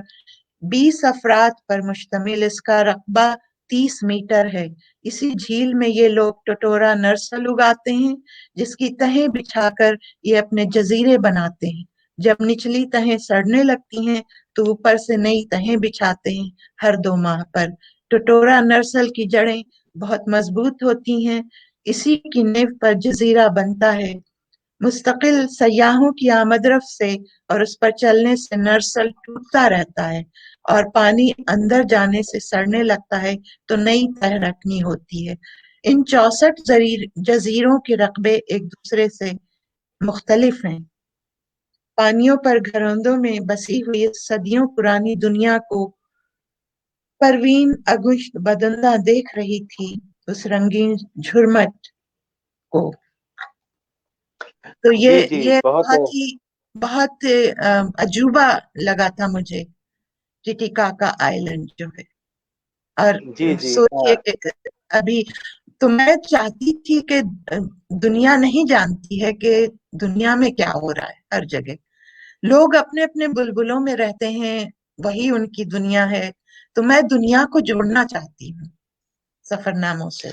20 افراد پر مشتمل اس کا رقبہ 30 میٹر ہے. اسی جھیل میں یہ لوگ ٹٹورا نرسل اگاتے ہیں، جس کی تہیں بچھا کر یہ اپنے جزیرے بناتے ہیں. جب نچلی تہیں سڑنے لگتی ہیں تو اوپر سے نئی تہیں بچھاتے ہیں ہر 2 ماہ پر. ٹٹورا نرسل کی جڑیں بہت مضبوط ہوتی ہیں، اسی کی نیو پر جزیرہ بنتا ہے. مستقل سیاحوں کی آمد رفت سے اور اس پر چلنے سے نرسل ٹوٹتا رہتا ہے، اور پانی اندر جانے سے سڑنے لگتا ہے تو نئی تہ رکھنی ہوتی ہے. ان 64 جزیروں کے رقبے ایک دوسرے سے مختلف ہیں. پانیوں پر گھروندوں میں بسی ہوئی صدیوں پرانی دنیا کو پروین اگشت بدندہ دیکھ رہی تھی، اس رنگین جھرمٹ کو. تو جی جی یہ بہت بہت ہی بہت عجوبہ لگا تھا مجھے ٹیٹیکاکا آئلینڈ جو ہے. اور جی جی سوچئے کہ ابھی تو میں چاہتی تھی کہ دنیا نہیں جانتی ہے کہ دنیا میں کیا ہو رہا ہے. ہر جگہ لوگ اپنے اپنے بلبلوں میں رہتے ہیں، وہی ان کی دنیا ہے. تو میں دنیا کو جوڑنا چاہتی ہوں سفر ناموں سے.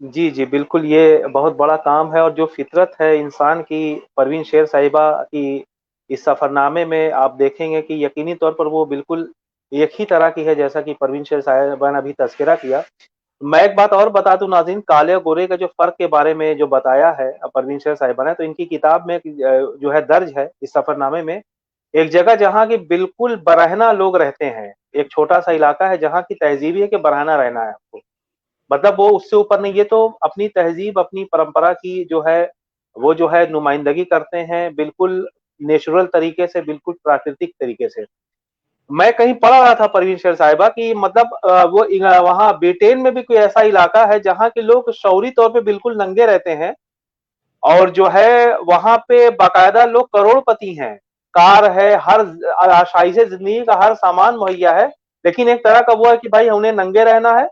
جی جی بالکل، یہ بہت بڑا کام ہے، اور جو فطرت ہے انسان کی پروین شیر صاحبہ کی اس سفر نامے میں آپ دیکھیں گے کہ یقینی طور پر وہ بالکل ایک ہی طرح کی ہے جیسا کہ پروین شیر صاحبہ نے ابھی تذکرہ کیا. میں ایک بات اور بتا دوں ناظرین، کالے اور گورے کا جو فرق کے بارے میں جو بتایا ہے پروین شیر صاحبہ نے، تو ان کی کتاب میں جو ہے درج ہے اس سفر نامے میں ایک جگہ جہاں کی بالکل برہنہ لوگ رہتے ہیں. ایک چھوٹا سا علاقہ ہے جہاں کی تہذیب ہے کہ برہنہ رہنا ہے آپ کو، مطلب وہ اس سے اوپر نہیں. یہ تو اپنی تہذیب اپنی پرمپرا کی جو ہے وہ جو ہے نمائندگی کرتے ہیں بالکل نیچرل طریقے سے، بالکل پراکرتک طریقے سے. میں کہیں پڑھ رہا تھا پروین شیر صاحبہ کی مطلب وہ وہاں بریٹین میں بھی کوئی ایسا علاقہ ہے جہاں کے لوگ شعوری طور پہ بالکل ننگے رہتے ہیں، اور جو ہے وہاں پہ باقاعدہ لوگ کروڑ پتی ہیں، کار ہے، ہر آشائش زندگی کا ہر سامان مہیا ہے، لیکن ایک طرح کا وہ ہے کہ بھائی انہیں ننگے رہنا ہے،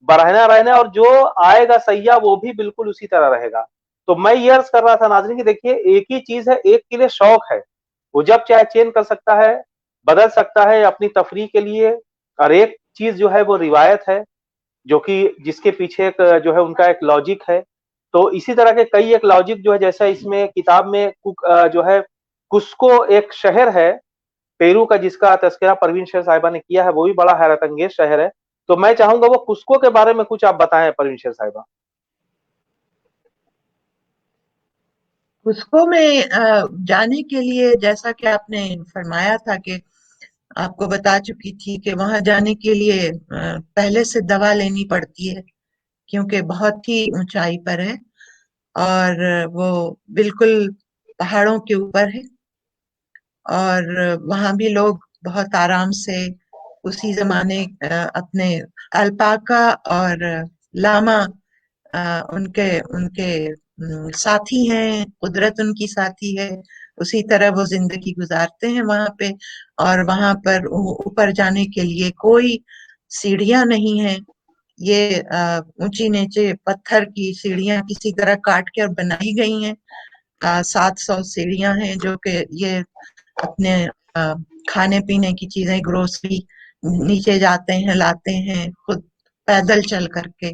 برہنا رہنا، اور جو آئے گا سیاح وہ بھی بالکل اسی طرح رہے گا. تو میں یہ عرض کر رہا تھا ناظرین کہ دیکھیے ایک ہی چیز ہے، ایک کے لیے شوق ہے، وہ جب چاہے چین کر سکتا ہے، بدل سکتا ہے اپنی تفریح کے لیے. اور ایک چیز جو ہے وہ روایت ہے، جو کہ جس کے پیچھے ایک جو ہے ان کا ایک لاجک ہے. تو اسی طرح کے کئی ایک لاجک جو ہے جیسا اس میں کتاب میں جو ہے کسکو ایک شہر ہے پیرو کا جس کا تذکرہ پروین شیر صاحبہ نے کیا ہے، وہ بھی بڑا حیرت انگیز شہر ہے. تو میں چاہوں گا وہ کسکو کے بارے میں کچھ آپ بتائیں پروین شیر صاحبہ. کسکو میں جانے کے لیے جیسا کہ آپ نے فرمایا تھا کہ آپ کو بتا چکی تھی کہ وہاں جانے کے لیے پہلے سے دوا لینی پڑتی ہے کیونکہ بہت ہی اونچائی پر ہے اور وہ بالکل پہاڑوں کے اوپر ہے. اور وہاں بھی لوگ بہت آرام سے اسی زمانے اپنے الپاکا اور لاما ان کے ساتھی ہیں، قدرت ان کی ساتھی ہے، اسی طرح وہ زندگی گزارتے ہیں وہاں پہ. اور وہاں پر اوپر جانے کے لیے کوئی سیڑھیاں نہیں ہیں، یہ اونچی نیچے پتھر کی سیڑھیاں کسی طرح کاٹ کے اور بنائی گئی ہیں. 700 سیڑھیاں ہیں جو کہ یہ اپنے کھانے پینے کی چیزیں گروسری نیچے جاتے ہیں لاتے ہیں خود پیدل چل کر کے.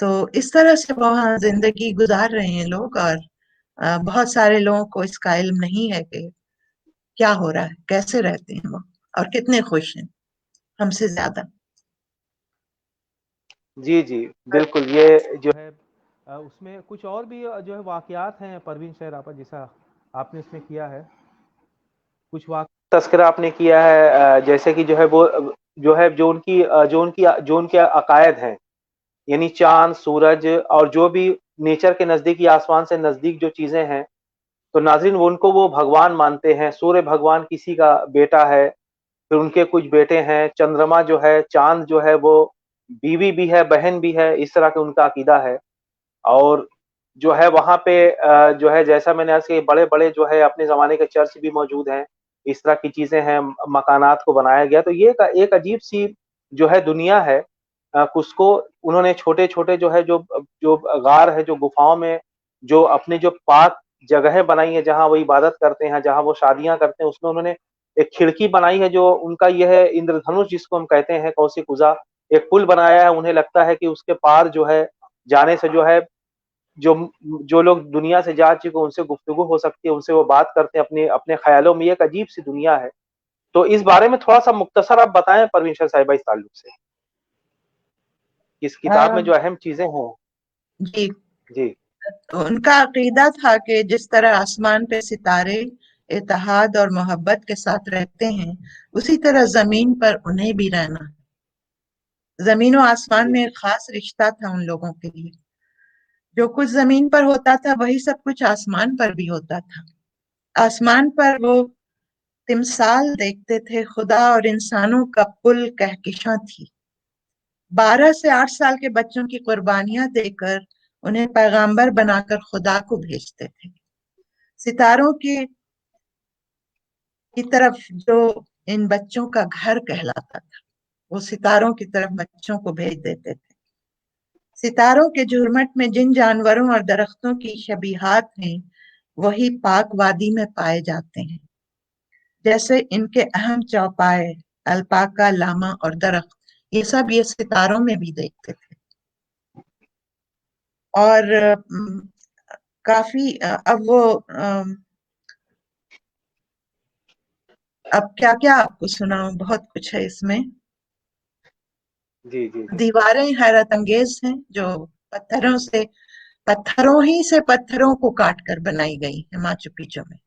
تو اس طرح سے وہاں زندگی گزار رہے ہیں لوگ، اور بہت سارے لوگوں کو اس کا علم نہیں ہے کہ کیا ہو رہا ہے، کیسے رہتے ہیں وہ اور کتنے خوش ہیں ہم سے زیادہ. جی جی بالکل، یہ جو ہے اس میں کچھ اور بھی جو ہے واقعات ہیں پروین شیر آپ جیسا آپ نے اس میں کیا ہے، کچھ واقعات تذکرہ آپ نے کیا ہے جیسے کہ جو ہے وہ جو ہے جو ان کے عقائد ہیں، یعنی چاند، سورج اور جو بھی نیچر کے نزدیک یا آسمان سے نزدیک جو چیزیں ہیں، تو ناظرین ان کو وہ بھگوان مانتے ہیں. سورج بھگوان کسی کا بیٹا ہے، پھر ان کے کچھ بیٹے ہیں. چندرما جو ہے، چاند جو ہے وہ بیوی بھی ہے، بہن بھی ہے، اس طرح کے ان کا عقیدہ ہے. اور جو ہے وہاں پہ جو ہے جیسا میں نے عرض کیا بڑے بڑے جو ہے اپنے زمانے کے چرچ بھی موجود ہیں، اس طرح کی چیزیں ہیں، مکانات کو بنایا گیا. تو یہ ایک عجیب سی جو ہے دنیا ہے. کس کو انہوں نے چھوٹے چھوٹے جو ہے جو غار ہے، جو گفاؤں میں جو اپنے جو پاک جگہیں بنائی ہیں جہاں وہ عبادت کرتے ہیں، جہاں وہ شادیاں کرتے ہیں، اس میں انہوں نے ایک کھڑکی بنائی ہے جو ان کا یہ ہے اندر دھنش جس کو ہم کہتے ہیں، کوسی قزا ایک پل بنایا ہے. انہیں لگتا ہے کہ اس کے پار جو ہے جانے سے جو ہے جو لوگ دنیا سے جا چکے ان سے گفتگو ہو سکتی ہے، ان سے وہ بات کرتے ہیں اپنے خیالوں میں. ایک عجیب سی دنیا ہے. تو اس بارے میں تھوڑا سا مختصر آپ بتائیں پروین شیر صاحبہ اس تعلق سے، اس کتاب میں جو اہم چیزیں ہیں. جی، جی ان کا عقیدہ تھا کہ جس طرح آسمان پہ ستارے اتحاد اور محبت کے ساتھ رہتے ہیں، اسی طرح زمین پر انہیں بھی رہنا. زمین و آسمان جی میں ایک خاص رشتہ تھا ان لوگوں کے لیے. جو کچھ زمین پر ہوتا تھا وہی سب کچھ آسمان پر بھی ہوتا تھا. آسمان پر وہ تمثال دیکھتے تھے، خدا اور انسانوں کا پل کہکشاں تھی. 12 سے 8 سال کے بچوں کی قربانیاں دے کر انہیں پیغامبر بنا کر خدا کو بھیجتے تھے. ستاروں کے کی طرف جو ان بچوں کا گھر کہلاتا تھا، وہ ستاروں کی طرف بچوں کو بھیج دیتے تھے۔ ستاروں کے جھرمٹ میں جن جانوروں اور درختوں کی شبیہات ہیں وہی پاک وادی میں پائے جاتے ہیں، جیسے ان کے اہم چوپائے، الپاکا، لاما اور درخت، یہ سب یہ ستاروں میں بھی دیکھتے تھے۔ اور کافی اب کیا کیا آپ کو سناؤں، بہت کچھ ہے اس میں۔ جی جی جی دیواریں حیرت انگیز ہیں جو پتھروں ہی سے پتھروں کو کاٹ کر بنائی گئی ہے ماچو پیچو میں،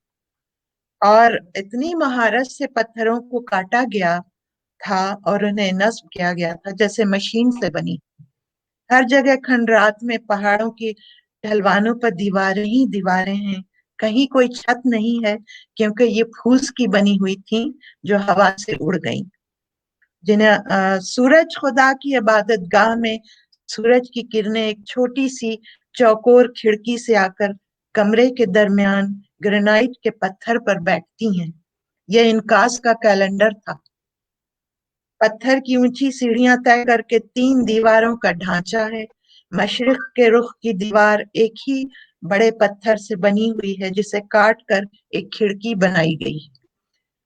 اور اتنی مہارت سے پتھروں کو کاٹا گیا تھا اور انہیں نصب کیا گیا تھا جیسے مشین سے بنی۔ ہر جگہ کھنڈرات میں پہاڑوں کی ڈھلوانوں پر دیواریں ہی دیواریں ہیں، کہیں کوئی چھت نہیں ہے کیونکہ یہ پھوس کی بنی ہوئی تھی جو ہوا سے اڑ گئی۔ جنہیں سورج خدا کی عبادت گاہ میں سورج کی کرنیں ایک چھوٹی سی چوکور کھڑکی سے آ کر کمرے کے درمیان گرینائٹ کے پتھر پر بیٹھتی ہیں۔ یہ انکاس کا کیلنڈر تھا۔ پتھر کی اونچی سیڑھیاں طے کر کے 3 دیواروں کا ڈھانچہ ہے۔ مشرق کے رخ کی دیوار ایک ہی بڑے پتھر سے بنی ہوئی ہے جسے کاٹ کر ایک کھڑکی بنائی گئی۔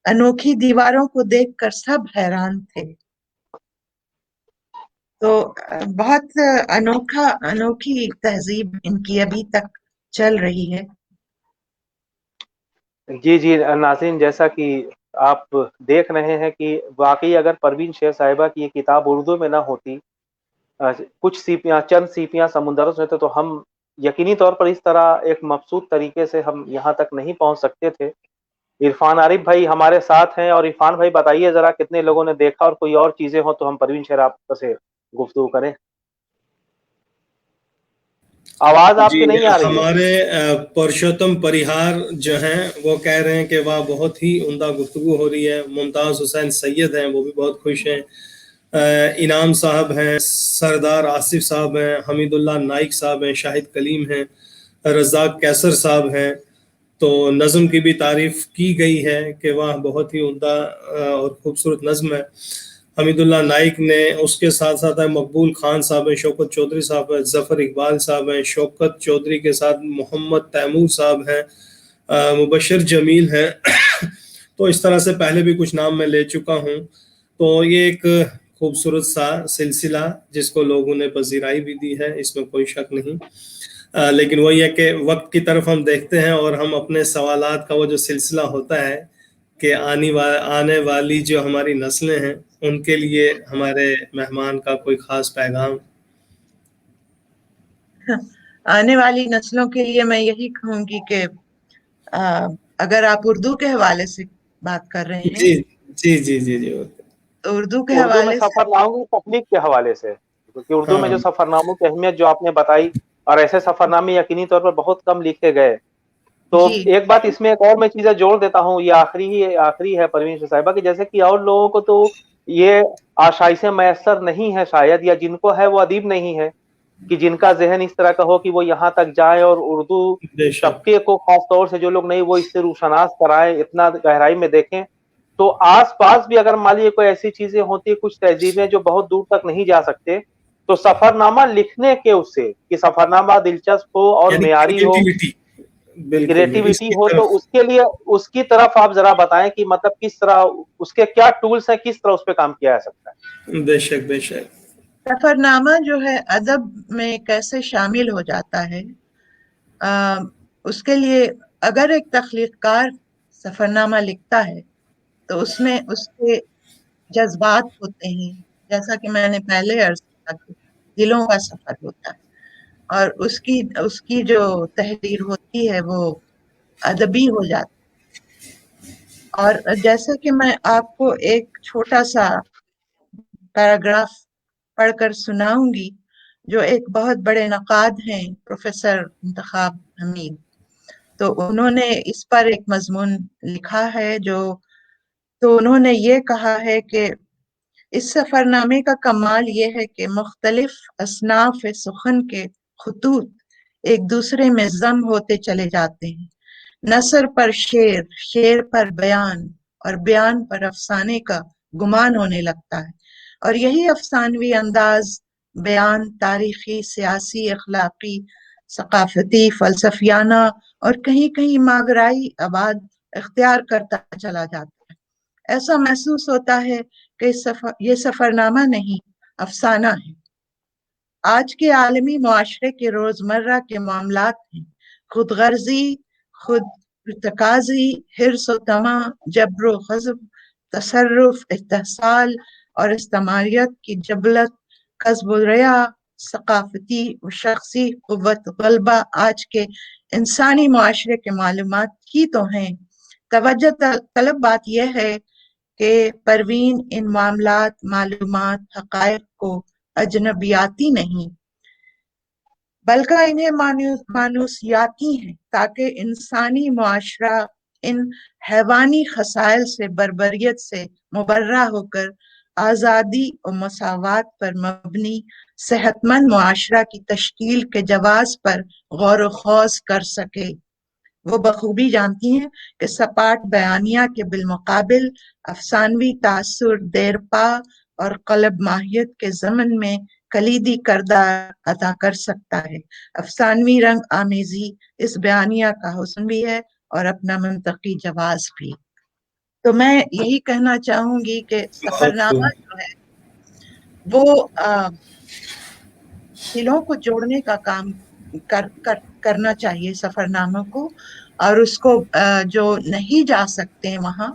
انوکھی دیواروں کو دیکھ کر سب حیران تھے۔ تو بہت انوکھی تہذیب ان کی ابھی تک چل رہی ہے۔ جی جی ناظرین، جیسا کہ آپ دیکھ رہے ہیں کہ واقعی اگر پروین شیر صاحبہ کی یہ کتاب اردو میں نہ ہوتی، کچھ سیپیاں چند سیپیاں سمندروں سے ہوتے، تو ہم یقینی طور پر اس طرح ایک مبسوط طریقے سے ہم یہاں تک نہیں پہنچ سکتے تھے۔ عرفان عارف بھائی ہمارے ساتھ ہیں، اور عرفان بھائی بتائیے ذرا کتنے لوگوں نے دیکھا، اور کوئی اور چیزیں ہوں تو ہم پروین شیر آپ سے گفتگو کریں۔ آواز آپ جی، کی نہیں آ رہی ہے۔ ہمارے پرشوتم پریہار جو ہیں وہ کہہ رہے ہیں کہ واہ بہت ہی عمدہ گفتگو ہو رہی ہے۔ ممتاز حسین سید ہیں، وہ بھی بہت خوش ہیں۔ انعام صاحب ہیں، سردار آصف صاحب ہیں، حمید اللہ نائک صاحب ہیں، شاہد کلیم ہیں، رزاق کیسر صاحب ہیں۔ تو نظم کی بھی تعریف کی گئی ہے کہ واہ بہت ہی عمدہ اور خوبصورت نظم ہے۔ حمید اللہ نائک نے، اس کے ساتھ ساتھ ہے مقبول خان صاحب ہیں، شوکت چودھری صاحب ہیں، ظفر اقبال صاحب ہیں، شوکت چودھری کے ساتھ محمد تیمور صاحب ہیں، مبشر جمیل ہیں۔ تو اس طرح سے پہلے بھی کچھ نام میں لے چکا ہوں۔ تو یہ ایک خوبصورت سا سلسلہ جس کو لوگوں نے پذیرائی بھی دی ہے، اس میں کوئی شک نہیں۔ لیکن وہی ہے کہ وقت کی طرف ہم دیکھتے ہیں اور ہم اپنے سوالات کا وہ جو سلسلہ ہوتا ہے کہ آنے والی جو ہماری نسلیں ہیں ان کے لیے ہمارے مہمان کا کوئی خاص پیغام۔ آنے والی نسلوں کے لیے میں یہی کہوں گی کہ اگر آپ اردو کے حوالے سے بات کر رہے ہیں جی جی جی جی جی تو اردو کے اردو میں حوالے سے سفر ناموں کی تخلیق کے حوالے سے، کیونکہ اردو میں ہاں جو سفر ناموں کی اہمیت جو آپ نے بتائی، اور ایسے سفر نامے یقینی طور پر بہت کم لکھے گئے۔ تو جی ایک بات اس میں ایک اور میں چیزیں جوڑ دیتا ہوں، یہ آخری ہے پروین شیر صاحبہ، کہ جیسے کہ اور لوگوں کو تو یہ آشائشیں میسر نہیں ہے شاید، یا جن کو ہے وہ ادیب نہیں ہے کہ جن کا ذہن اس طرح کا ہو کہ وہ یہاں تک جائے اور اردو بے شک۔ طبقے کو، خاص طور سے جو لوگ نہیں، وہ اس سے روشناس کرائیں، اتنا گہرائی میں دیکھیں۔ تو آس پاس بھی اگر مان لیے کوئی ایسی چیزیں ہوتی ہیں، کچھ تہذیبیں جو بہت دور تک نہیں جا سکتے، تو سفر نامہ لکھنے کے اس سے کہ سفر نامہ دلچسپ ہو اور یعنی معیاری ہو، کریٹیوٹی، بالکل اس کریٹیوٹی کی ہو، تو طرف۔ اس کے لیے اس کی طرف آپ ذرا بتائیں کہ مطلب کس طرح اس کے کیا ٹولز ہیں، کس طرح اس پہ کام کیا جا سکتا ہے۔ بے شک بے شک۔ سفر نامہ جو ہے ادب میں کیسے شامل ہو جاتا ہے، اس کے لیے اگر ایک تخلیق کار سفر نامہ لکھتا ہے تو اس میں اس کے جذبات ہوتے ہیں، جیسا کہ میں نے پہلے عرض کیا کہ دلوں کا سفر ہوتا ہے، اور اس کی جو تحریر ہوتی ہے وہ ادبی ہو جاتی ہے۔ اور جیسا کہ میں آپ کو ایک چھوٹا سا پیراگراف پڑھ کر سناؤں گی جو ایک بہت بڑے نقاد ہیں، پروفیسر انتخاب حمید، تو انہوں نے اس پر ایک مضمون لکھا ہے تو انہوں نے یہ کہا ہے کہ اس سفر نامے کا کمال یہ ہے کہ مختلف اصناف سخن کے خطوط ایک دوسرے میں ضم ہوتے چلے جاتے ہیں، نثر پر شعر، شعر پر بیان اور بیان پر افسانے کا گمان ہونے لگتا ہے، اور یہی افسانوی انداز بیان تاریخی، سیاسی، اخلاقی، ثقافتی، فلسفیانہ اور کہیں کہیں ماورائی ابعاد اختیار کرتا چلا جاتا ہے۔ ایسا محسوس ہوتا ہے کہ یہ سفرنامہ نہیں، افسانہ ہے۔ آج کے عالمی معاشرے کے روزمرہ کے معاملات ہیں، خود غرضی، خود ارتکازی، حرص و طمع، جبر و غضب، تصرف، استحصال اور استعماریت کی جبلت، کسب و ریا، ثقافتی و شخصی قوت غلبہ آج کے انسانی معاشرے کے معلومات ہی تو ہیں۔ توجہ طلب بات یہ ہے کہ پروین ان معاملات، معلومات، حقائق کو اجنبیاتی نہیں بلکہ انہیں مانوسیاتی ہیں، تاکہ انسانی معاشرہ ان حیوانی خصائل سے بربریت سے مبرہ ہو کر آزادی و مساوات پر مبنی صحت مند معاشرہ کی تشکیل کے جواز پر غور و خوض کر سکے۔ وہ بخوبی جانتی ہیں کہ سپاٹ بیانیہ کے بالمقابل افسانوی تاثر دیرپا اور قلب ماہیت کے ضمن میں کلیدی کردار ادا کر سکتا ہے۔ افسانوی رنگ آمیزی اس بیانیہ کا حسن بھی ہے اور اپنا منطقی جواز بھی۔ تو میں یہی کہنا چاہوں گی کہ سفرنامہ جو ہے وہ دلوں کو جوڑنے کا کام کرنا چاہیے سفرناموں کو، اور اس کو جو نہیں جا سکتے وہاں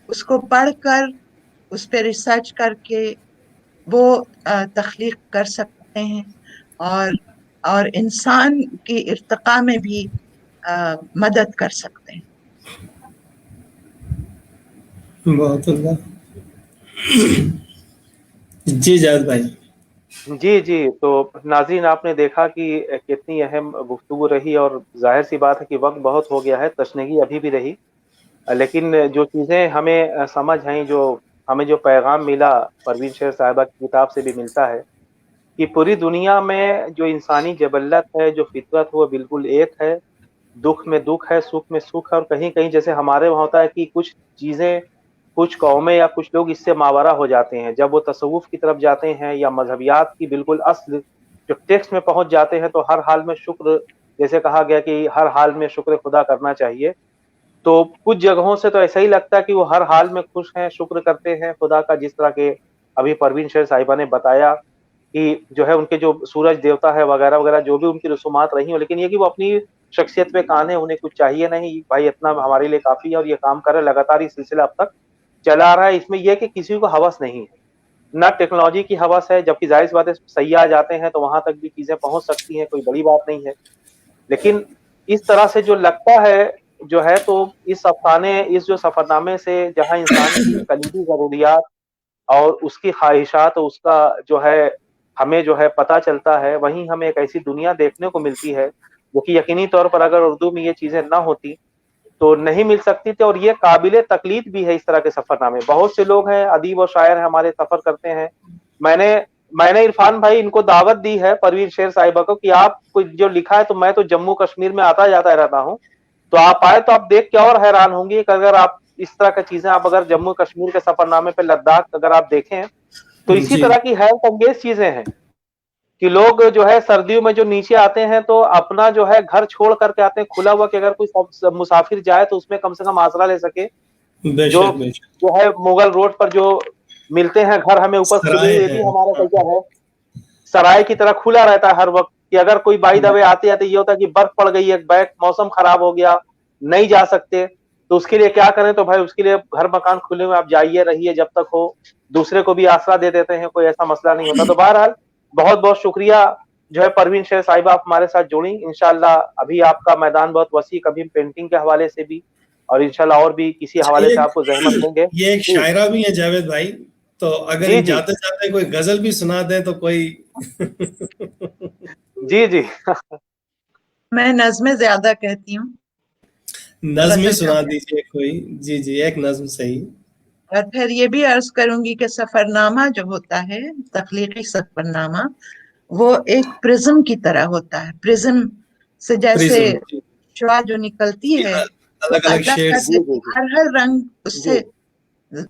اس کو پڑھ کر اس پہ ریسرچ کر کے وہ تخلیق کر سکتے ہیں اور انسان کی ارتقاء میں بھی مدد کر سکتے ہیں۔ بہت اللہ جی جاوید بھائی۔ جی تو ناظرین، آپ نے دیکھا کہ کتنی اہم گفتگو رہی، اور ظاہر سی بات ہے کہ وقت بہت ہو گیا ہے، تشنگی ابھی بھی رہی، لیکن جو چیزیں ہمیں سمجھ آئیں، جو ہمیں جو پیغام ملا پروین شیر صاحبہ کی کتاب سے بھی ملتا ہے کہ پوری دنیا میں جو انسانی جبلت ہے، جو فطرت ہے، وہ بالکل ایک ہے۔ دکھ میں دکھ ہے، سکھ میں سکھ ہے، اور کہیں کہیں جیسے ہمارے وہاں ہوتا ہے کہ کچھ چیزیں، کچھ قومیں یا کچھ لوگ اس سے ماورا ہو جاتے ہیں، جب وہ تصوف کی طرف جاتے ہیں یا مذہبیات کی بالکل اصل جو ٹیکسٹ میں پہنچ جاتے ہیں، تو ہر حال میں شکر، جیسے کہا گیا کہ ہر حال میں شکر خدا کرنا چاہیے، تو کچھ جگہوں سے تو ایسا ہی لگتا ہے کہ وہ ہر حال میں خوش ہیں، شکر کرتے ہیں خدا کا، جس طرح کہ ابھی پروین شیر صاحبہ نے بتایا کہ جو ہے ان کے جو سورج دیوتا ہے وغیرہ وغیرہ، جو بھی ان کی رسومات رہی ہوں، لیکن یہ کہ وہ اپنی شخصیت پہ کانے، انہیں کچھ چاہیے نہیں، بھائی اتنا ہمارے لیے کافی ہے، اور یہ کام کر رہے لگاتار، یہ سلسلہ اب تک چلا آ رہا ہے۔ اس میں یہ کہ کسی کو ہوس نہیں ہے، نہ ٹیکنالوجی کی ہوس ہے، جبکہ ظاہر سی بات ہے سیاح جاتے ہیں تو وہاں تک بھی چیزیں پہنچ سکتی ہیں، کوئی بڑی بات نہیں ہے، لیکن اس طرح سے جو لگتا ہے جو ہے، تو اس افسانے، اس جو سفر نامے سے جہاں انسان کی کلیدی ضروریات اور اس کی خواہشات، اس کا جو ہے ہمیں جو ہے پتہ چلتا ہے، وہیں ہمیں ایک ایسی دنیا دیکھنے کو ملتی ہے جو کہ یقینی طور پر اگر اردو میں یہ چیزیں نہ ہوتی تو نہیں مل سکتی تھی، اور یہ قابل تقلید بھی ہے۔ اس طرح کے سفر نامے بہت سے لوگ ہیں، ادیب و شاعر ہیں ہمارے، سفر کرتے ہیں۔ میں نے عرفان بھائی ان کو دعوت دی ہے پروین شیر صاحبہ کو کہ آپ کو جو لکھا ہے، تو میں تو جموں کشمیر میں آتا جاتا رہتا ہوں، تو آپ آئے تو آپ دیکھ کے اور حیران ہوں گے کہ اگر آپ اس طرح کی چیزیں، آپ اگر جموں کشمیر کے سفر نامے پہ لداخ اگر آپ دیکھیں تو اسی طرح کی حیرت انگیز چیزیں ہیں کہ لوگ جو ہے سردیوں میں جو نیچے آتے ہیں تو اپنا جو ہے گھر چھوڑ کر کے آتے ہیں، کھلا ہوا کہ اگر کوئی مسافر جائے تو اس میں کم سے کم آسرا لے سکے۔ جو ہے مغل روڈ پر جو ملتے ہیں گھر ہمیں اوپر کھلے، یہ بھی ہمارا کلچر ہے، سرائے کی طرح کھلا رہتا ہے ہر وقت، کہ اگر کوئی بائی دا وے آتے آتے یہ ہوتا ہے کہ برف پڑ گئی ہے، بیک موسم خراب ہو گیا، نہیں جا سکتے، تو اس کے لیے کیا کریں؟ تو بھائی اس کے لیے گھر مکان کھلے ہوئے، آپ جائیے رہیے جب تک ہو، دوسرے کو بھی آسرا دے دیتے ہیں، کوئی ایسا مسئلہ نہیں ہوتا۔ تو بہرحال بہت بہت شکریہ جو ہے پروین شیر صاحبہ، آپ ہمارے ساتھ جڑیں۔ انشاءاللہ ابھی آپ کا میدان بہت وسیع، کبھی پینٹنگ کے حوالے سے بھی، اور انشاءاللہ اور بھی کسی حوالے سے آپ کو زحمت دیں گے۔ یہ ایک شاعرہ بھی ہے جاوید بھائی، تو اگر جاتے جاتے کوئی غزل بھی سنا دیں تو کوئی جی میں نظمیں زیادہ کہتی ہوں، نظم ہی سنا دیجیے کوئی۔ جی ایک نظم صحیح۔ اور پھر یہ بھی عرض کروں گی کہ سفرنامہ جو ہوتا ہے، تخلیقی سفرنامہ، وہ ایک پرزم کی طرح ہوتا ہے۔ پرزم سے جیسے شعاع جو نکلتی ہے، الگ الگ شیڈز، ہر رنگ اس سے